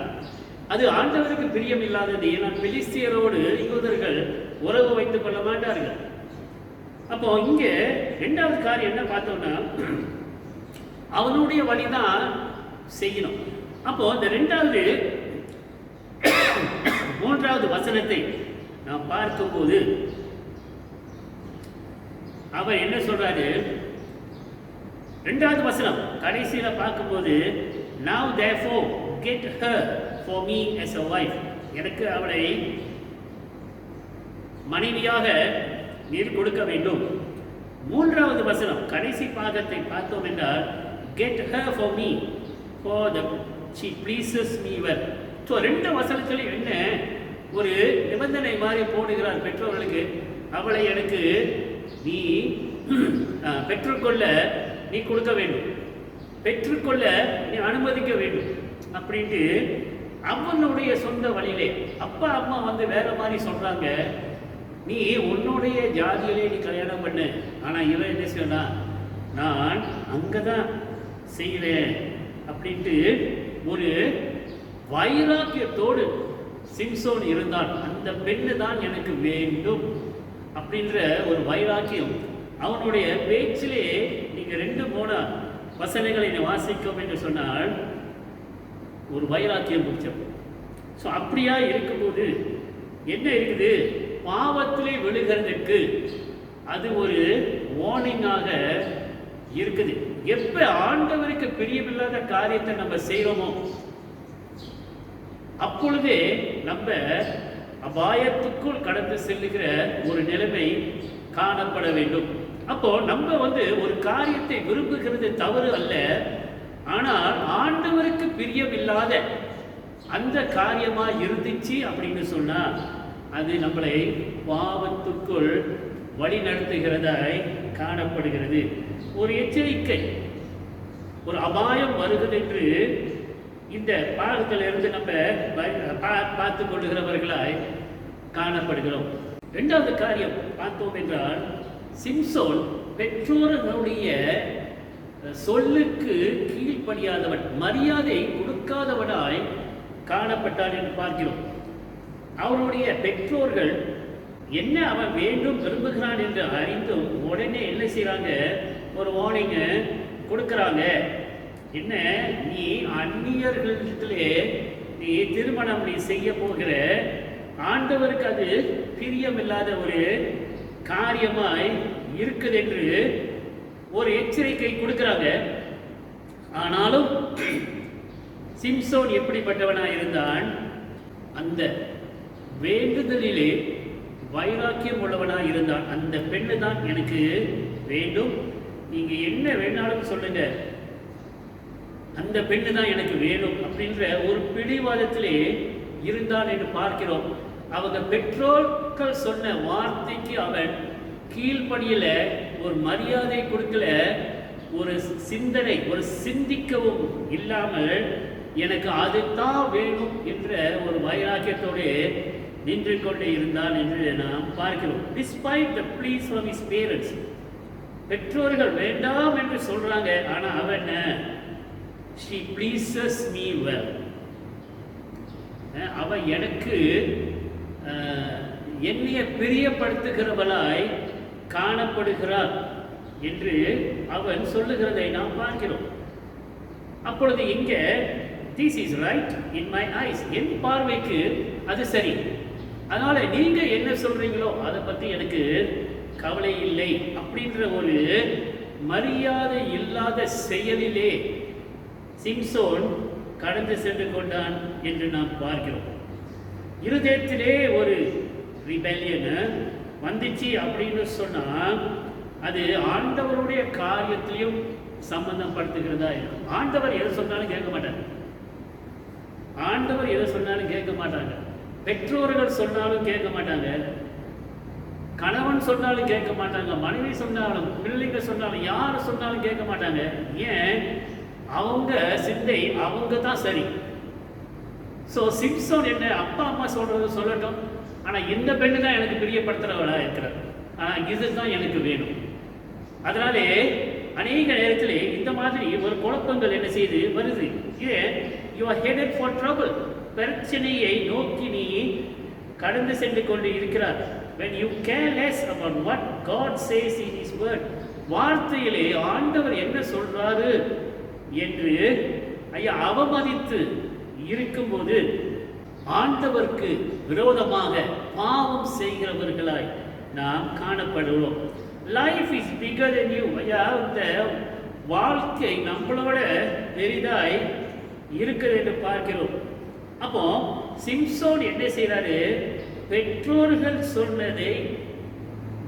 அது ஆண்டவருக்கு பிரியம் இல்லாதது. ஏன்னா பெலிஸ்தியரோடு யூதர்கள் உறவு வைத்துக் கொள்ள மாட்டார்கள். அப்போ இங்க இரண்டாவது காரியம் என்ன பார்த்தோம்னா, அவனுடைய வழிதான் செய்யணும். அப்போ இந்த மூன்றாவது வசனத்தை நாம் பார்க்கும்போது அவர் என்ன சொல்றாரு, இரண்டாவது வசனம் கடைசியில பார்க்கும்போது, now therefore get her for me as a wife. எனக்கு அவளை மனைவியாக நீர் கொடுக்க வேண்டும். மூன்றாவது வசனம் கடைசி பாகத்தை பார்த்தோம் என்றால், get her for me for the she pleases me well. So ரெண்டு வசனத்தில் என்ன ஒரு நிபந்தனை மாதிரி போடுகிறார் பெற்றோர்களுக்கு. அவளை எனக்கு நீ பெற்றுக்கொள்ள நீ கொடுக்க வேண்டும், பெற்றுக்கொள்ள நீ அனுமதிக்க வேண்டும் அப்படின்ட்டு அவனுடைய சொந்த வழியிலே. அப்பா அம்மா வேற மாதிரி சொல்றாங்க, நீ உன்னுடைய ஜாதியிலே நீ கல்யாணம் பண்ணு. ஆனா இவன் என்ன செய்யனா, நான் அங்கதான் செய்வேன் அப்படின்ட்டு ஒரு வைராக்கியத்தோடு சிம்சோன் இருந்தான். அந்த பெண்ணு தான் எனக்கு வேண்டும் அப்படின்ற ஒரு வைராக்கியம் அவனுடைய பேச்சிலே. நீங்க 2-3 வசனங்களை வாசிக்கும் என்று சொன்னால் ஒரு வைராக்கியம் பிடிச்சோம். ஸோ அப்படியா இருக்கும்போது என்ன இருக்குது, பாவத்திலே விழுகிறதுக்கு அது ஒரு வார்னிங்காக இருக்குது. எப்ப ஆண்டவருக்கு பிரியமில்லாத காரியத்தை நம்ம செய்யறோமோ அப்பொழுதே நம்ம அபாயத்துக்குள் கடந்து செல்லுகிற ஒரு நிலைமை காணப்பட வேண்டும். அப்போ நம்ம ஒரு காரியத்தை விரும்புகிறது தவறு அல்ல. ஆனால் ஆண்டவருக்கு பிரியம் இல்லாத அந்த காரியமா இருந்துச்சு அப்படின்னு சொன்னா அது நம்மளை பாவத்துக்குள் வழி நடத்துகிறதாய் காணப்படுகிறது. ஒரு எச்சரிக்கை, ஒரு அபாயம் வருகிறது என்று இந்த பாகத்திலிருந்து நம்ம பார்த்து கொள்ளுகிறவர்களாய் காணப்படுகிறோம். இரண்டாவது காரியம் பார்த்தோம் என்றால், சிம்சோன் பெற்றோர்களுடைய சொல்லுக்கு கீழ்ப்படியாதவன், மரியாதை கொடுக்காதவனாய் காணப்பட்டான் என்று பார்க்கிறோம். அவனுடைய பெற்றோர்கள் என்ன அவன் வேண்டும் விரும்புகிறான் என்று அறிந்தும் உடனே என்ன செய்யறாங்க, ஒரு வார்னிங் கொடுக்கிறாங்க. என்ன, நீ அந்நியர்களிடத்திலே நீ திருமணம் நீ செய்ய போகிற, ஆண்டவருக்கு அது பிரியமில்லாத ஒரு காரியமாய் இருக்குது என்று ஒரு எச்சரிக்கை கொடுக்கிறாங்க. ஆனாலும் சிம்சோன் எப்படிப்பட்டவனாய் இருந்தான், அந்த வேண்டுதலிலே வைராக்கியம் உள்ளவனாய் இருந்தான். அந்த பெண்ணு தான் எனக்கு வேண்டும், நீங்க என்ன வேணாலும் சொல்லுங்க, அந்த பெண்ணு தான் எனக்கு வேணும் அப்படின்ற ஒரு பிடிவாதத்திலே இருந்தான் என்று பார்க்கிறோம். அவங்க பெற்றோர்கள் சொன்ன வார்த்தைக்கு அவன் கீழ்ப்படியில, ஒரு மரியாதை கொடுக்கல, ஒரு சிந்தனை, ஒரு சிந்திக்கவும் இல்லாமல் எனக்கு அதுதான் வேணும் என்ற ஒரு வைராக்கியத்தோடு நின்று கொண்டே இருந்தான் என்று நாம் பார்க்கிறோம். Despite the pleas from his parents, பெற்றோர்கள் வேண்டாம் என்று சொல்றாங்க, ஆனா அவன் she pleases me well. அவ எனக்கு என்னைய பிரியப்படுத்துகிறவளாய் காணப்படுகிறார் என்று அவன் சொல்லுகிறதை நாம் பார்க்கிறோம். அப்பொழுது இங்க this is right in my eyes, என் பார்வைக்கு அது சரி, அதனால நீங்க என்ன சொல்றீங்களோ அதை பத்தி எனக்கு கவலை இல்லை அப்படின்ற ஒரு மரியாதை இல்லாத செயலிலே சிம்சோன் கடந்து சென்று கொண்டான் என்று நாம் பார்க்கிறோம். இருதயத்திலே ஒரு ரிபெல்லியன் வந்துச்சு அப்படின்னு சொன்னா அது ஆண்டவருடைய காரியத்திலையும் சம்பந்தப்படுத்துகிறதா இருக்கும். ஆண்டவர் எதை சொன்னாலும் கேட்க மாட்டாங்க, ஆண்டவர் எதை சொன்னாலும் கேட்க மாட்டாங்க, பெற்றோர்கள் சொன்னாலும் கேட்க மாட்டாங்க, கணவன் சொன்னாலும் கேட்க மாட்டாங்க, மனைவி சொன்னாலும், பிள்ளைங்க சொன்னாலும், யார் சொன்னாலும் கேட்க மாட்டாங்க. ஏன்? அவங்க சிந்தை அவங்க தான் சரி. ஸோ சிம்சோன் என்ன, அப்பா அம்மா சொல்றது சொல்லட்டும், ஆனால் இந்த பெண்ணு தான் எனக்கு பிரியப்படுத்துகிறவளா இருக்கிறார், ஆனால் இதுதான் எனக்கு வேணும். அதனாலே அநேக நேரத்தில் இந்த மாதிரி ஒரு குழப்பங்கள் என்ன செய்து வருது. ஏன்? You are headed for trouble, பிரச்சனையை நோக்கி நீ கடந்து சென்று கொண்டு இருக்கிறார். when you care less about what God says in his word, வார்த்தையிலே ஆண்டவர் என்ன சொல்றாரு என்று ஐயா அவமதித்து இருக்கும்போது ஆண்டவருக்கு விரோதமாக பாவம் செய்கிறவர்களாய் நாம் காணப்படுவோம். Life is bigger than you. ஐயா, இந்த வாழ்க்கை நம்மளோட பெரிதாய் இருக்குது என்று பார்க்கிறோம். அப்போ சிம்சோன் என்ன செய்யறாரு? பெற்றோர்கள் சொன்னதை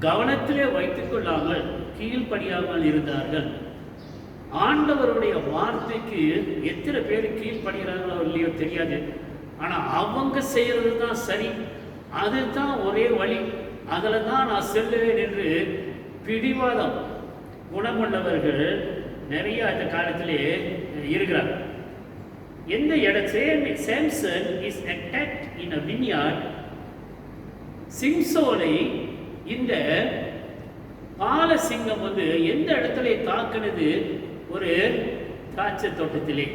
கவனத்திலே வைத்துக் கொள்ளாமல் கீழ்ப்படியாமல் இருந்தார்கள். ஆண்டவருடைய வார்த்தைக்கு எத்தனை பேர் கீழ்ப்படுகிறார்களோ இல்லையோ தெரியாது, ஆனால் அவங்க செய்கிறது தான் சரி, அதுதான் ஒரே வழி, அதில் தான் நான் செல்லுவேன் என்று பிடிவாதம் குணமுள்ளவர்கள் நிறைய இந்த காலத்திலே இருக்கிறார். எந்த இடத்துல சாம்சன் இஸ் அட்டாக்ட் இன் அ வின்யார்ட், சிம்சோனை இந்த பாலசிங்கம் வந்து எந்த இடத்துல தாக்குனது? ஒரு திராட்சை தோட்டத்திலே.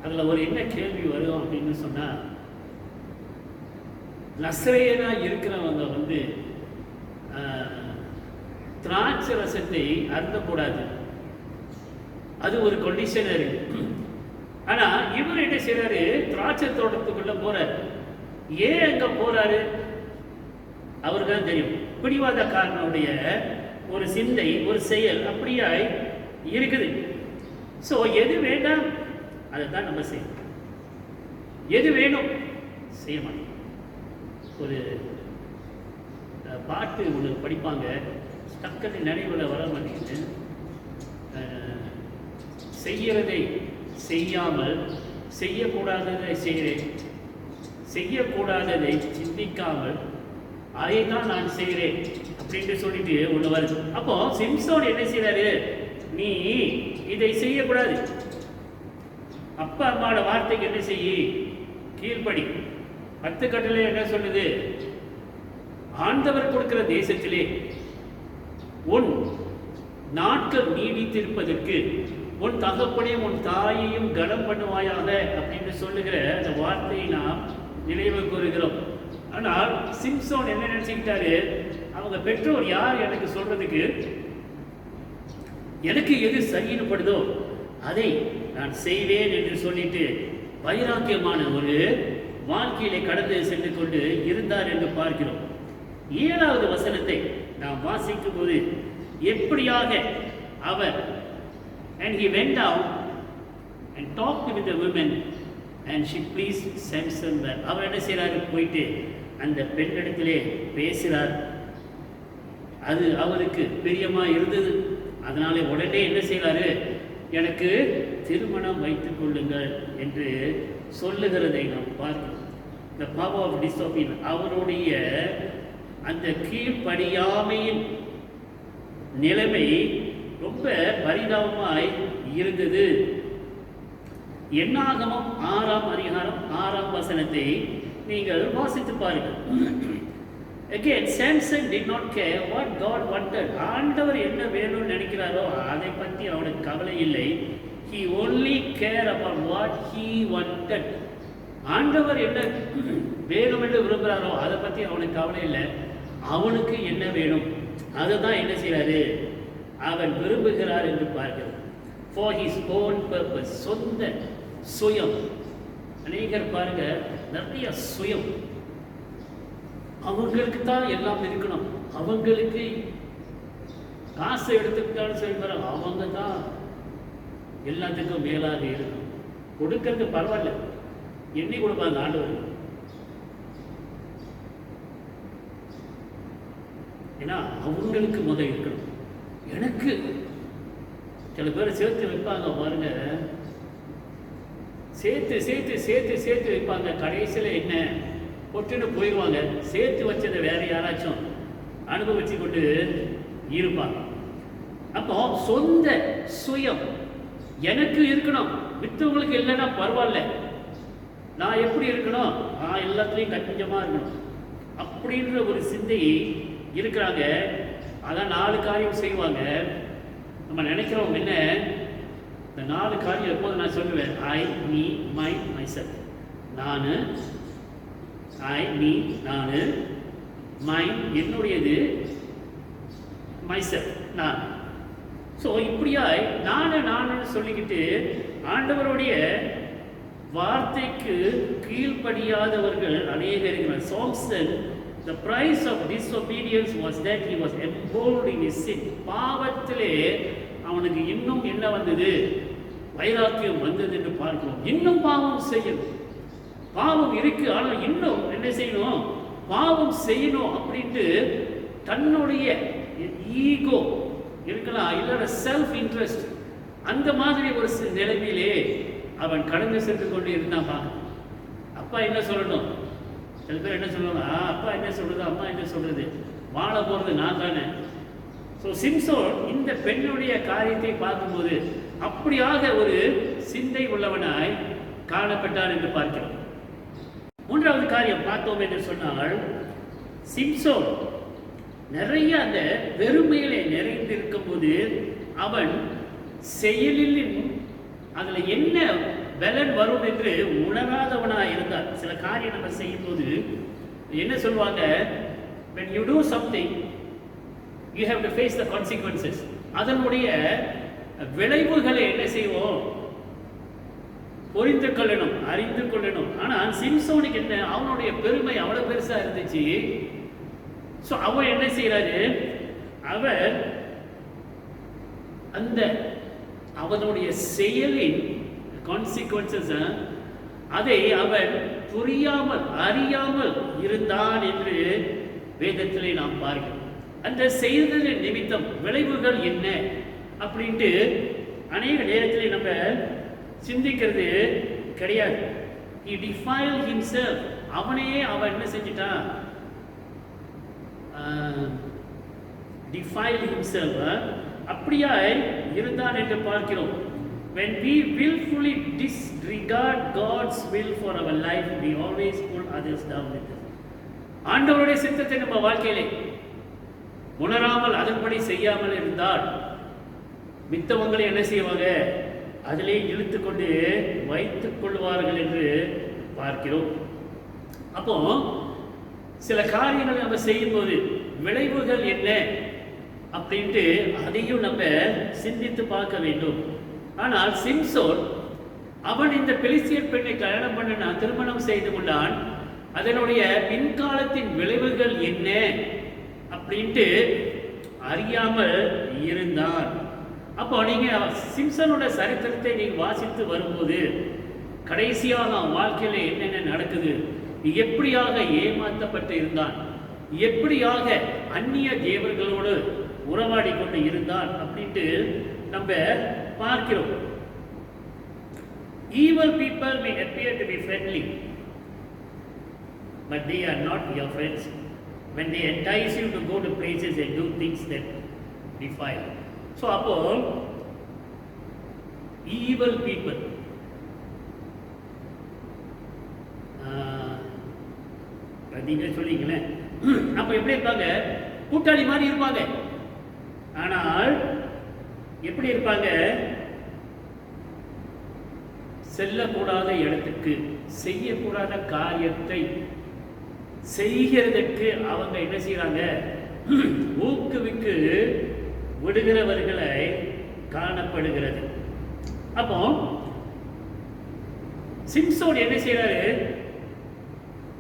அதில் ஒரு என்ன கேள்வி வரும் அப்படின்னு சொன்னா, நசரேயனா இருக்கிறவங்க வந்து திராட்சை ரசத்தை அருந்தக்கூடாது, அது ஒரு கண்டிஷனரி. ஆனா இவர் என்ன செய்யறாரு? திராட்சை தோட்டத்துக்குள்ள போறாரு. ஏன் அங்க போறாரு? அவருக்கு தான் தெரியும். பிடிவாதக்காரனுடைய ஒரு சிந்தை, ஒரு செயல் அப்படியாய் இருக்குது. ஸோ எது வேண்டாம் அதை தான் நம்ம செய்யணும், எது வேணும் செய்ய மாட்டோம். ஒரு பாட்டு ஒன்று படிப்பாங்க, டக்குன்னு நினைவில் வர மாட்டேங்குது. செய்யறதை செய்யாமல் செய்யக்கூடாததை செய்கிறேன், செய்யக்கூடாததை சிந்திக்காமல் அதை தான் நான் செய்கிறேன் அப்படின்னு சொல்லிட்டு ஒன்று வருது. அப்போ சிம்சோன் என்ன செய்யறாரு? நீ இதை செய்யக்கூடாது, அப்பா அம்மாவோட வார்த்தைக்கு என்ன செய்ய? கீழ்ப்படி. 10 கட்டளை என்ன சொல்லுது? ஆண்டவர் கொடுக்கிற தேசத்திலே உன் நாட்கள் நீடித்திருப்பதற்கு உன் தகப்பனையும் உன் தாயையும் கனம் பண்ணுவாயாக அப்படின்னு சொல்லுகிற அந்த வார்த்தையை நாம் நினைவு கூறுகிறோம். ஆனால் சிம்சோன் என்ன நினைச்சுக்கிட்டாரு? அவங்க பெற்றோர் யார் எனக்கு சொல்றதுக்கு, எனக்கு எது சரின்னு படுதோ அதை நான் செய்வேன் என்று சொல்லிட்டு வைராக்கியமான ஒரு வாழ்க்கையிலே கடந்து சென்று கொண்டு இருந்தார் என்று பார்க்கிறோம். 7வது வசனத்தை நாம் வாசிக்கும் போது எப்படியாக அவர் and he went down and talked with the women and she pleased Samson well. அவர் என்ன செய்றாரு? போயிட்டு அந்த பெண்ணிடத்திலே பேசுகிறார். அது அவருக்கு பிரியமா இருந்தது. அதனாலே உடனே என்ன செய்கிறாரு? எனக்கு திருமணம் வைத்துக் கொள்ளுங்கள் என்று சொல்லுகிறதை நாம் பார்க்கிறோம். the power of disobedience, அவருடைய அந்த கீழ்ப்படியாமையின் நிலைமை ரொம்ப பரிதாபமாய் இருந்தது. என்னாகமம் 6ஆம் அதிகாரம் 6ஆம் வசனத்தை நீங்கள் வாசித்து பாருங்கள். Again, Samson did not care what God wanted. ஆண்டவர் என்ன வேணும்னு நினைக்கிறாரோ அதை பற்றி அவனுக்கு கவலை இல்லை. he only care about what he wanted. ஆண்டவர் என்ன வேணும் என்று விரும்புகிறாரோ அதை பற்றி அவனுக்கு கவலை இல்லை. அவனுக்கு என்ன வேணும் அதுதான் என்ன செய்கிறாரு, அவன் விரும்புகிறார் என்று பார்க்கிறார். For his own purpose, சொந்த சுயம். அநேகர் பாருங்க, நிறைய சுயம், அவங்களுக்கு தான் எல்லாம் இருக்கணும், அவங்களுக்கு காசு எடுத்துக்கிட்டாலும் சொல்லுற அவங்க தான் எல்லாத்துக்கும் மேலாக இருக்கணும். கொடுக்கறது பரவாயில்ல, எண்ணி கொடுப்பாங்க ஆண்டவர். ஏன்னா அவங்களுக்கு முதல் இருக்கணும். எனக்கு சில பேர் சேர்த்து வைப்பாங்க பாருங்க, சேர்த்து சேர்த்து சேர்த்து சேர்த்து வைப்பாங்க. கடைசியில் என்ன பொட்டுன்னு போயிடுவாங்க. சேர்த்து வச்சதை வேற யாராச்சும் அனுபவிச்சு கொண்டு இருப்பாங்க. அப்போ சொந்த சுயம் எனக்கு இருக்கணும், மித்தவங்களுக்கு இல்லைன்னா பரவாயில்ல, நான் எப்படி இருக்கணும், நான் எல்லாத்துலேயும் கொஞ்சமாக இருக்கணும் அப்படின்ற ஒரு சிந்தை இருக்கிறாங்க. அதான் 4 காரியம் செய்வாங்க. நம்ம நினைக்கிறோம் என்ன, இந்த 4 காரியம் எப்போது நான் சொல்லுவேன், ஐ மீ மை மைசெல்ஃப். நான், ஐ மீ நான், மை என்னுடையது, மைசெல்ஃப் நான். ஸோ இப்படியாய் நான் சொல்லிக்கிட்டு ஆண்டவருடைய வார்த்தைக்கு கீழ்ப்படியாதவர்கள் அநேகர் இருக்கிறார். Samson, the price of disobedience was that he was emboldened in his sin. பாவத்திலே அவனுக்கு இன்னும் என்ன வந்தது, வைராக்கியம் வந்தது என்று பார்க்கிறோம். இன்னும் பாவம் செய்யணும், பாவம் இருக்கு, ஆனால் இன்னும் என்ன செய்யணும், பாவம் செய்யணும் அப்படின்ட்டு தன்னுடைய ஈகோ இருக்கலாம், இல்லைன்னா செல்ஃப் இன்ட்ரெஸ்ட், அந்த மாதிரி ஒரு நிலைமையிலே அவன் கடந்து சென்று கொண்டு இருந்தான். பார்க்கணும், அப்பா என்ன சொல்லணும், சில பேர் என்ன சொல்லுவாங்க, அப்பா என்ன சொல்றது, அம்மா என்ன சொல்றது, வாழ போகிறது நான் தானே. ஸோ சிம்சோன் இந்த பெண்ணுடைய காரியத்தை பார்க்கும்போது அப்படியாக ஒரு சிந்தை உள்ளவனாய் காணப்பட்டார் என்று பார்க்கிறோம். 3வது காரியம் பார்த்தோம் என்று சொன்னால், சிம்சோன் நிறைய அந்த வெறுமையிலே நிறைந்திருக்கும் போது அவன் செயலில் அதில் என்ன பலன் வரும் என்று உணராதவனாக இருந்தார். சில காரியம் நம்ம செய்யும் போது என்ன சொல்லுவாங்க, when you do something you have to face the consequences. அதனுடைய விளைவுகளை என்ன செய்வோம், புரிந்து கொள்ளணும், அறிந்து கொள்ளணும். ஆனால் சிம்சோனுக்கு என்ன, அவனுடைய பெருமை அவ்வளோ பெருசா இருந்துச்சு. ஸோ அவன் என்ன செய்யறாரு, அவர் அந்த அவனுடைய செயலின் கான்சிக்வன்சஸ் அதை அவன் புரியாமல் அறியாமல் இருந்தான் என்று வேதத்திலே நாம் பார்க்கிறோம். அந்த செய்தலின் நிமித்தம் விளைவுகள் என்ன அப்படின்ட்டு அநேக நேரத்திலே நம்ம சிந்திக்கிறது கிடையாது. He defiled himself. அவனையே அவன் என்ன செஞ்சிட்டான், defiled himself. அப்படியாய் இருந்தான் என்று பார்க்கிறோம். When we willfully disregard God's will for our life, we always pull others down with us. ஆண்டவருடைய சித்தத்தை நம்ம வாழ்க்கையிலே உணராமல் அதன்படி செய்யாமல் இருந்தால் மித்தவங்களை என்ன செய்வாங்க, அதிலே இழுத்து கொண்டு வைத்துக் கொள்வார்கள் என்று பார்க்கிறோம். அப்போ சில காரியங்களை நம்ம செய்யும்போது விளைவுகள் என்ன அப்படின்ட்டு அதையும் நம்ம சிந்தித்து பார்க்க வேண்டும். ஆனால் சிம்சோன் அவன் இந்த பெலிஸ்தியர் பெண்ணை கல்யாணம் பண்ண திருமணம் செய்து கொண்டான். அதனுடைய பின்காலத்தின் விளைவுகள் என்ன அப்படின்ட்டு அறியாமல் இருந்தான். அப்போ நீங்க சிம்சனோட சரித்திரத்தை நீங்க வாசித்து வரும்போது கடைசியாக அவன் வாழ்க்கையில என்னென்ன நடக்குது, எப்படியாக ஏமாற்றப்பட்டு இருந்தான், எப்படியாக அந்நிய தேவர்களோடு உறவாடி கொண்டு இருந்தான் அப்படின்ட்டு நம்ம பார்க்கிறோம். Evil people may appear to be friendly, but they are not your friends when they entice you to go to places and do things that defile. So அப்போ evil people நீங்க சொல்லிங்களேன், அப்ப எப்படி இருப்பாங்க, கூட்டாளி மாதிரி இருப்பாங்க. ஆனால் எப்படி இருப்பாங்க, செல்லக்கூடாத இடத்துக்கு, செய்யக்கூடாத காரியத்தை செய்கிறதுக்கு அவங்க என்ன செய்யறாங்க, ஊக்குவிக்கு விடுகிறவர்களை காணப்படுகிறது. அப்போ சிம்சோன் என்ன செய்யறாரு,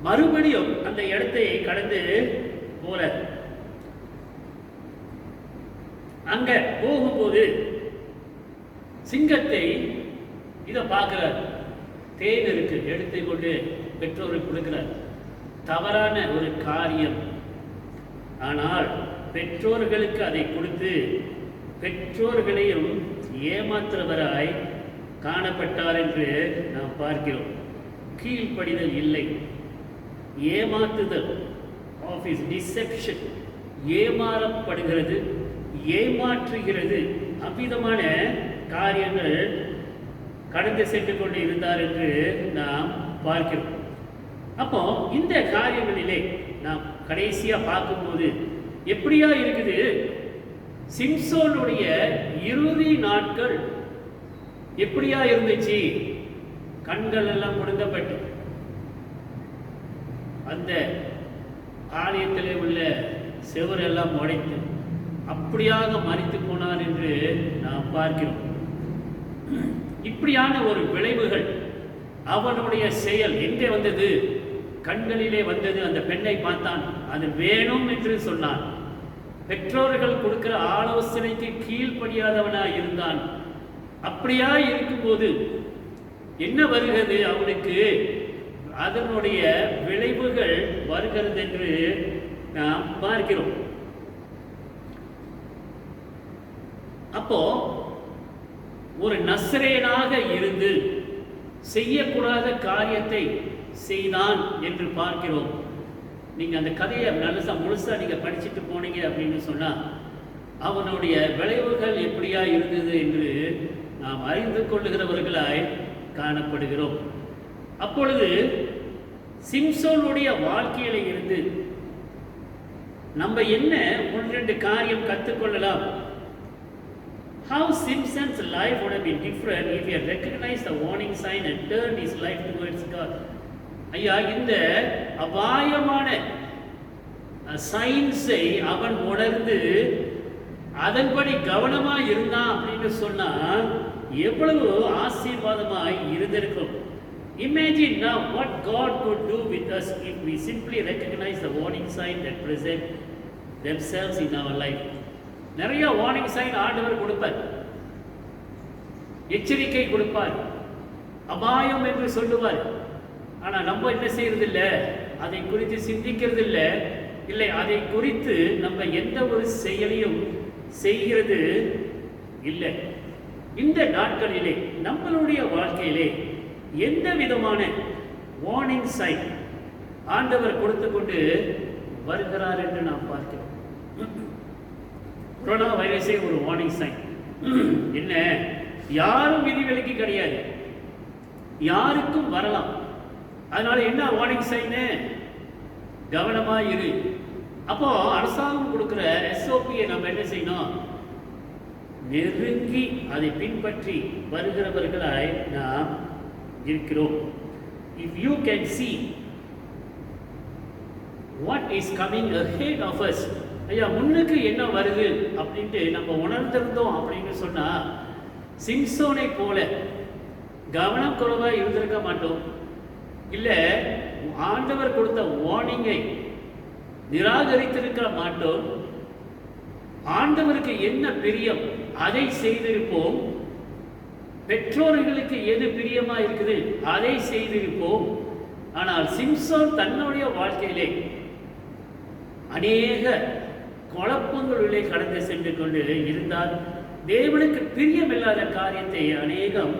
மறுபடியும் அந்த இடத்தை கடந்து போற. அங்க போகும்போது சிங்கத்தை இதை பார்க்கிறார், தேன் இருக்கு, எடுத்து கொண்டு பெற்றோருக்கு கொடுக்கிறார். தவறான ஒரு காரியம். ஆனால் பெற்றோர்களுக்கு அதை கொடுத்து பெற்றோர்களையும் ஏமாற்றுவராய் காணப்பட்டார் என்று நாம் பார்க்கிறோம். கீழ்ப்படிதல் இல்லை, ஏமாற்றுதல், ஆஃபீஸ் டிசெப்ஷன், ஏமாறப்படுகிறது, ஏமாற்றுகிறது, அவ்விதமான காரியங்கள் கடந்து சென்று கொண்டு இருந்தார் என்று நாம் பார்க்கிறோம். அப்போ இந்த காரியங்களிலே நாம் கடைசியா பார்க்கும்போது எப்படியா இருக்குது, சிம்சோனுடைய இறுதி நாட்கள் எப்படியா இருந்துச்சு, கண்கள் எல்லாம் முடங்கப்பட்டு அந்த ஆலயத்திலே உள்ள செவரெல்லாம் உடைத்து அப்படியாக மறித்து போனார் என்று நாம் பார்க்கிறோம். இப்படியான ஒரு விளைவுகள் அவனுடைய செயல் எங்கே வந்தது, கண்களிலே வந்தது. அந்த பெண்ணை பார்த்தான், அது வேணும் என்று சொன்னான். பெற்றோர்கள் கொடுக்கிற ஆலோசனைக்கு கீழ்ப்படியாதவனாய் இருந்தான். அப்படியா இருக்கும்போது என்ன வருகிறது அவனுக்கு, அதனுடைய விளைவுகள் வருகிறது என்று நாம் பார்க்கிறோம். அப்போ ஒரு நசரேயனாக இருந்து செய்யக்கூடாத காரியத்தை செய்தான் என்று பார்க்கிறோம். நீங்க அந்த கதையை முழுசா நீங்க படிச்சுட்டு போனீங்க அப்படின்னு சொன்னா அவனுடைய விளைவுகள் எப்படியா இருந்தது என்று நாம் அறிந்து கொள்ளுகிறவர்களாய் காணப்படுகிறோம். அப்பொழுது சிம்சோனுடைய வாழ்க்கையில இருந்து நம்ம என்ன ஒன்று காரியம் கற்றுக்கொள்ளலாம். How Simpson's life would have been different if he had recognized the warning sign and turned his life towards God. ஐயா, இந்த அபாயமான சயின்ஸை அவன் உணர்ந்து அதன்படி கவனமா இருந்தான் அப்படின்னு சொன்னா எவ்வளவு ஆசீர்வாதமாய் இருந்திருக்கும். Imagine now what God could do with us if we simply recognize the warning sign that present themselves in our life. நிறைய வார்னிங் சைன் ஆண்டவர் கொடுப்பார், எச்சரிக்கை கொடுப்பார், அபாயம் என்று சொல்லுவார். ஆனா நம்ம என்ன செய்யறது இல்லை, அதை குறித்து சிந்திக்கிறது இல்லை, அதை குறித்து நம்ம எந்த ஒரு செயலையும் செய்கிறது இல்லை. இந்த நாட்களிலே நம்மளுடைய வாழ்க்கையிலே எந்த விதமான வார்னிங் சைன் ஆண்டவர் கொடுத்து கொண்டு வருகிறார் என்று நாம் பார்க்கிறோம். கொரோனா வைரஸே ஒரு வார்னிங் சைன். என்ன, யாரும் விதிவிலக்கு கிடையாது, யாருக்கும் வரலாம். அதனால என்ன வார்னிங் சைனு, கவனமா இரு. அப்போ அரசாங்கம் கொடுக்கிற SOPயை நம்ம என்ன செய்யணும், நெருங்கி அதை பின்பற்றி வருகிறவர்களாய் நாம் இருக்கிறோம். If you can see what is coming ahead of us, ஐயா முன்னுக்கு என்ன வருது அப்படின்ட்டு நம்ம உணர்ந்திருந்தோம் அப்படின்னு சொன்னா சிம்சோனை போல கவனம் குறைவா இருந்திருக்க மாட்டோம். இல்ல ஆண்டவர் கொடுத்த வார்னிங்கை நிராகரித்திருக்க மாட்டோம். ஆண்டவருக்கு என்ன பிரியம் அதை செய்திருப்போம். பெற்றோர்களுக்கு எது பிரியமா இருக்குது அதை செய்திருப்போம். ஆனால் சிம்சோன் தன்னுடைய வாழ்க்கையிலே அநேக குழப்பங்களிலே கடந்து சென்று கொண்டு இருந்தார். தேவனுக்கு பிரியமில்லாத காரியத்தை அநேகம்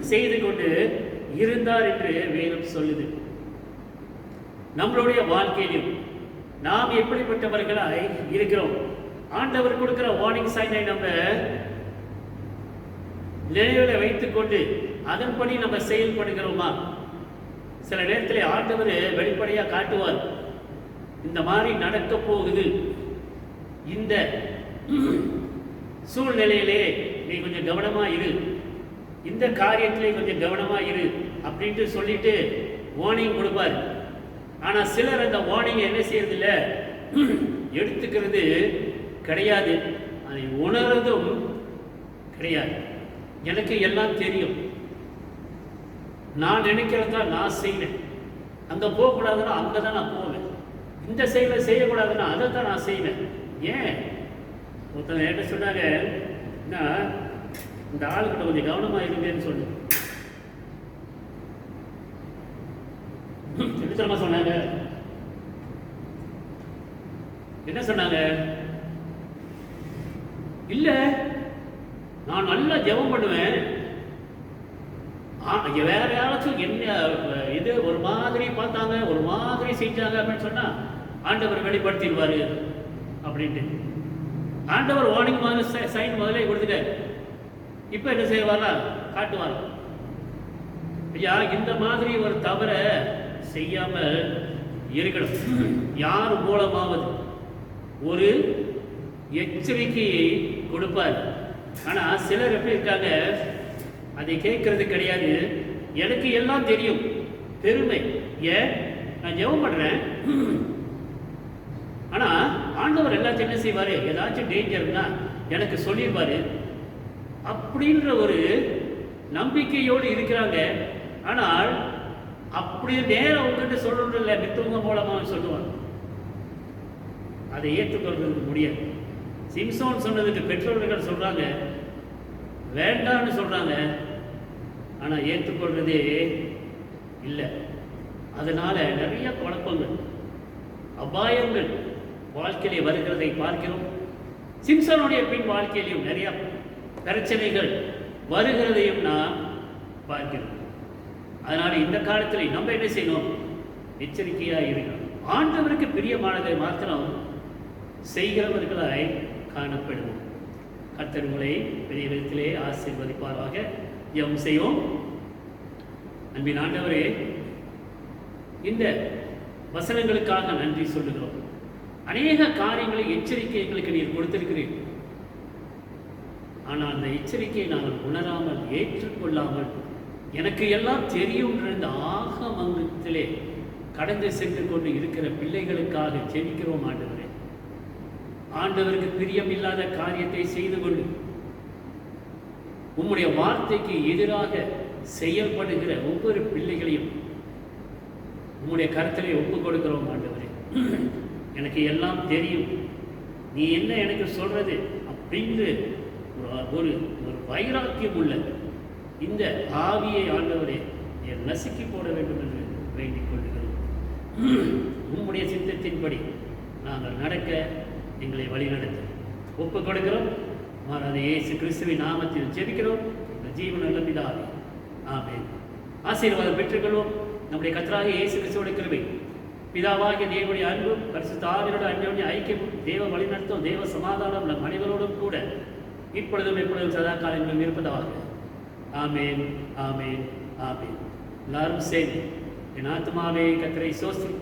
செய்து கொண்டு இருந்தார் என்று வேதம் சொல்லுது. நம்மளுடைய வாழ்க்கையிலும் நாம் எப்படிப்பட்டவர்களாய் இருக்கிறோம்? ஆண்டவர் கொடுக்கிற வார்னிங் சைனை நம்ம நினைவில் வைத்துக் கொண்டு அதன்படி நம்ம செயல்படுகிறோமா? சில நேரத்தில் ஆண்டவர் வெளிப்படையாக காட்டுவார், இந்த மாதிரி நடக்க போகுது, இந்த சூழ்நிலையிலே நீ கொஞ்சம் கவனமா இரு, இந்த காரியத்திலே கொஞ்சம் கவனமா இரு அப்படின்ட்டு சொல்லிட்டு வார்னிங் கொடுப்பாரு. ஆனா சிலர் அந்த வார்னிங் என்ன செய்யறதில்ல, எடுத்துக்கிறது கிடையாது, அதை உணர்றதும் கிடையாது. எனக்கு எல்லாம் தெரியும், நான் நினைக்கிறதா நான் செய்வேன், அங்கே போகக்கூடாதுன்னா அங்கே தான் நான் போவேன், இந்த செயலை செய்யக்கூடாதுன்னா அதை தான் நான் செய்வேன். ஏன் ஒருத்தர் என்ன சொன்னாங்க, இந்த ஆளுக்கிட்ட கொஞ்சம் கவனமாக இருங்கன்னு சொல்லு சொல்லித்தரமா சொன்னாங்க. என்ன சொன்னாங்க? இல்ல நான் நல்லா ஜெபம் பண்ணுவேன், வேற யாராச்சும் என்ன இது ஒரு மாதிரி பார்த்தாங்க, ஒரு மாதிரி செஞ்சாங்க அப்படின்னு சொன்னா ஆண்டவர் வெளிப்படுத்திடுவாரு அப்படின்ட்டு. ஆண்டவர் வார்னிங் மாதிரி சைன் முதலே கொடுத்துட்டாரு. இப்ப என்ன செய்வாரா, காட்டுவார். ஐயா இந்த மாதிரி ஒரு தவறை செய்யாம இருக்கணும். யார் மூலமாவது ஒரு எச்சரிக்கையை கொடுப்பார். ஆனா சிலர் எப்படி இருக்காங்க, அதை கேட்கறது கிடையாது. எனக்கு எல்லாம் தெரியும், பெருமை. ஏன் நான் ஜெபம் பண்றேன், ஆனா ஆண்டவர் எல்லாத்தையும் என்ன செய்வாரு, ஏதாச்சும் டேஞ்சர்னா எனக்கு சொல்லிடுவாரு அப்படின்ற ஒரு நம்பிக்கையோடு இருக்கிறாங்க. ஆனால் அப்படி நேரம் உங்ககிட்ட சொல்லணும் இல்லை, மித்தவங்க மூலமாக சொல்லுவாங்க. அதை ஏற்றுக்கொள்றதுக்கு முடியாது. சிம்சோன் சொன்னதுக்கு பெற்றோர்கள் சொல்றாங்க, வேண்டான்னு சொல்றாங்க, ஆனா ஏற்றுக்கொள்றதே இல்லை. அதனால நிறைய குழப்பங்கள், அபாயங்கள் வாழ்க்கையிலே வருகிறதை பார்க்கிறோம். சிம்சனுடைய பின் வாழ்க்கையிலையும் நிறைய பிரச்சனைகள் வருகிறதையும் நாம் பார்க்கிறோம். அதனால இந்த காலத்தில் நம்ம என்ன செய்யணும், எச்சரிக்கையாக இருக்கணும். ஆண்டவருக்கு பிரியமானதை மாத்திரம் செய்கிறவர்களாய் காணப்படுவோம். கர்த்தர் உங்களை பெரிய விதத்திலே ஆசீர்வதிப்பாராக. ஜெபம் செய்வோம். அன்பின் ஆண்டவரே, இந்த வசனங்களுக்காக நன்றி சொல்லுகிறோம். அநேக காரியங்களை எச்சரிக்கை எங்களுக்கு நீர் கொடுத்திருக்கிறீர்கள். ஆனால் அந்த எச்சரிக்கையை நாங்கள் உணராமல் ஏற்றுக்கொள்ளாமல் எனக்கு எல்லாம் தெரியும் என்ற ஆகமங்கத்திலே கடந்து சென்று கொண்டு இருக்கிற பிள்ளைகளுக்காக ஜெபிக்கிறோம். ஆண்டவரே, ஆண்டவருக்கு பிரியம் இல்லாத காரியத்தை செய்து கொண்டு உம்முடைய வார்த்தைக்கு எதிராக செயல்படுகிற ஒவ்வொரு பிள்ளைகளையும் உம்முடைய கருத்திலே ஒப்புக் கொடுக்கிறோம். ஆண்டவரே, எனக்கு எல்லாம் தெரியும், நீ என்ன எனக்கு சொல்றது அப்படின்னு ஒரு ஒரு வைராக்கியம் உள்ள இந்த ஆவியை ஆண்டவரே நசுக்கி போட வேண்டும் என்று வேண்டிக் கொள்கிறோம். உம்முடைய சித்தத்தின்படி நாங்கள் நடக்க எங்களை வழிநடத்த ஒப்புக் கொடுக்கிறோம். மாறாத இயேசு கிறிஸ்துவின் நாமத்தில் ஜெபிக்கிறோம் இந்த ஜீவன் நல்ல பிதாவே, ஆமென். ஆசீர்வாதம் பெற்றுக்கொள்வோம். நம்முடைய கர்த்தராகிய இயேசு கிறிஸ்துவோட கிருபை, பிதாவாகிய தேவனுடைய அன்பும் பரிசுத்த ஆவியோட அன்யோன்ய ஐக்கியமும் தேவ வழிநடத்தும் தேவ சமாதானம் நம் அனைவரோடும் கூட இப்பொழுதும் எப்பொழுதும் சதா காலங்களிலும் இருப்பதாக. ஆமேன், ஆமேன், ஆமேன். எல்லாரும் சேர்ந்து என் ஆத்மாவே கர்த்தரை சோஸ்திரி,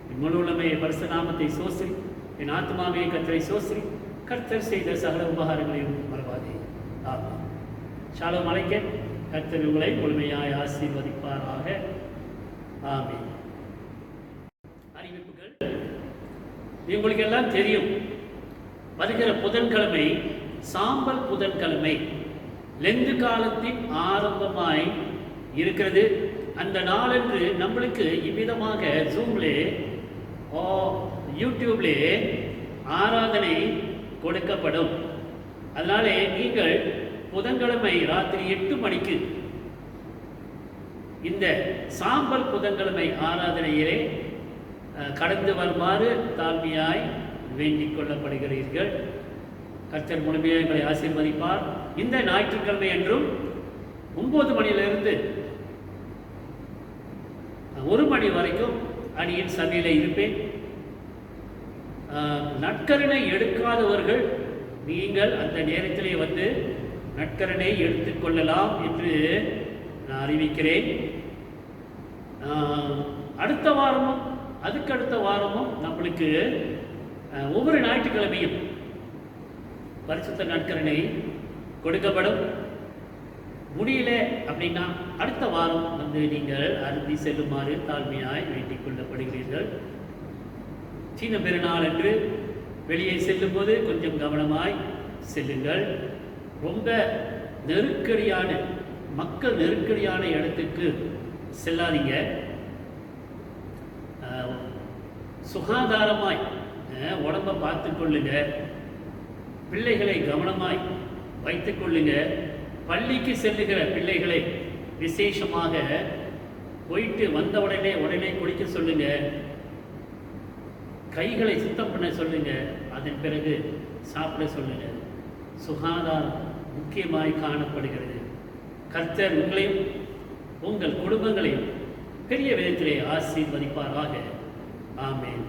என் முழு உள்ளமே பரிசுத்த நாமத்தை சோஸ்திரி, என் ஆத்மாவே கர்த்தரை சோஸ்திரி, கர்த்தர் செய்த சகல உபகாரங்களையும் மறவாதே. ஆமேன். ஷாலோம் அலைக்க. கர்த்தர் உங்களை முழுமையாய் ஆசீர்வதிப்பாராக. ஆமேன். அறிவிப்புகள் உங்களுக்கு எல்லாம் தெரியும். வருகிற புதன்கிழமை சாம்பல் புதன்கிழமை லெந்து காலத்தின் ஆரம்பமாய் இருக்கிறது. அந்த நாளன்று நம்மளுக்கு இவ்விதமாக ஜூம்லே யூடியூப்லே ஆராதனை கொடுக்கப்படும். அதனாலே நீங்கள் புதன்கிழமை ராத்திரி 8 மணிக்கு இந்த சாம்பல் புதன்கிழமை ஆராதனையிலே கடந்து வருமாறு தாழ்மையாய் வேண்டிக் கொள்ளப்படுகிறீர்கள். கர்த்தர் முழுமையாக எங்களை ஆசீர்வதிப்பார். இந்த ஞாயிற்றுக்கிழமை என்றும் 9 மணியிலிருந்து 1 மணி வரைக்கும் அணியின் சபையில் இருப்பேன். நற்கருணை எடுக்காதவர்கள் நீங்கள் அந்த நேரத்திலே வந்து நற்கருணை எடுத்துக்கொள்ளலாம் என்று நான் அறிவிக்கிறேன். அடுத்த வாரமும் அதுக்கடுத்த வாரமும் நம்மளுக்கு ஒவ்வொரு ஞாயிற்றுக்கிழமையும் பரிசுத்த நற்கருணை கொடுக்கப்படும். முடியல அப்படின்னா அடுத்த வாரம் வந்து நீங்கள் அருந்தி செல்லுமாறு தாழ்மையாய் வேண்டிக் கொள்ளப்படுகிறீர்கள். சின்ன பெருநாள் என்று வெளியே செல்லும்போது கொஞ்சம் கவனமாய் செல்லுங்கள். ரொம்ப நெருக்கடியான மக்கள் நெருக்கடியான இடத்துக்கு செல்லாதீங்க. சுகாதாரமாய் உடம்பை பார்த்து கொள்ளுங்க. பிள்ளைகளை கவனமாய் வைத்துக் கொள்ளுங்க. பள்ளிக்கு செல்லுகிற பிள்ளைகளை விசேஷமாக போயிட்டு வந்த உடனே குடிக்க சொல்லுங்க. கைகளை சுத்தம் பண்ண சொல்லுங்க. அதன் பிறகு சாப்பிட சொல்லுங்க. சுகாதாரம் முக்கியமாய் காணப்படுகிறது. கர்த்தர் உங்களையும் உங்கள் குடும்பங்களையும் பெரிய விதத்திலே ஆசீர்வதிப்பாராக. ஆமென்.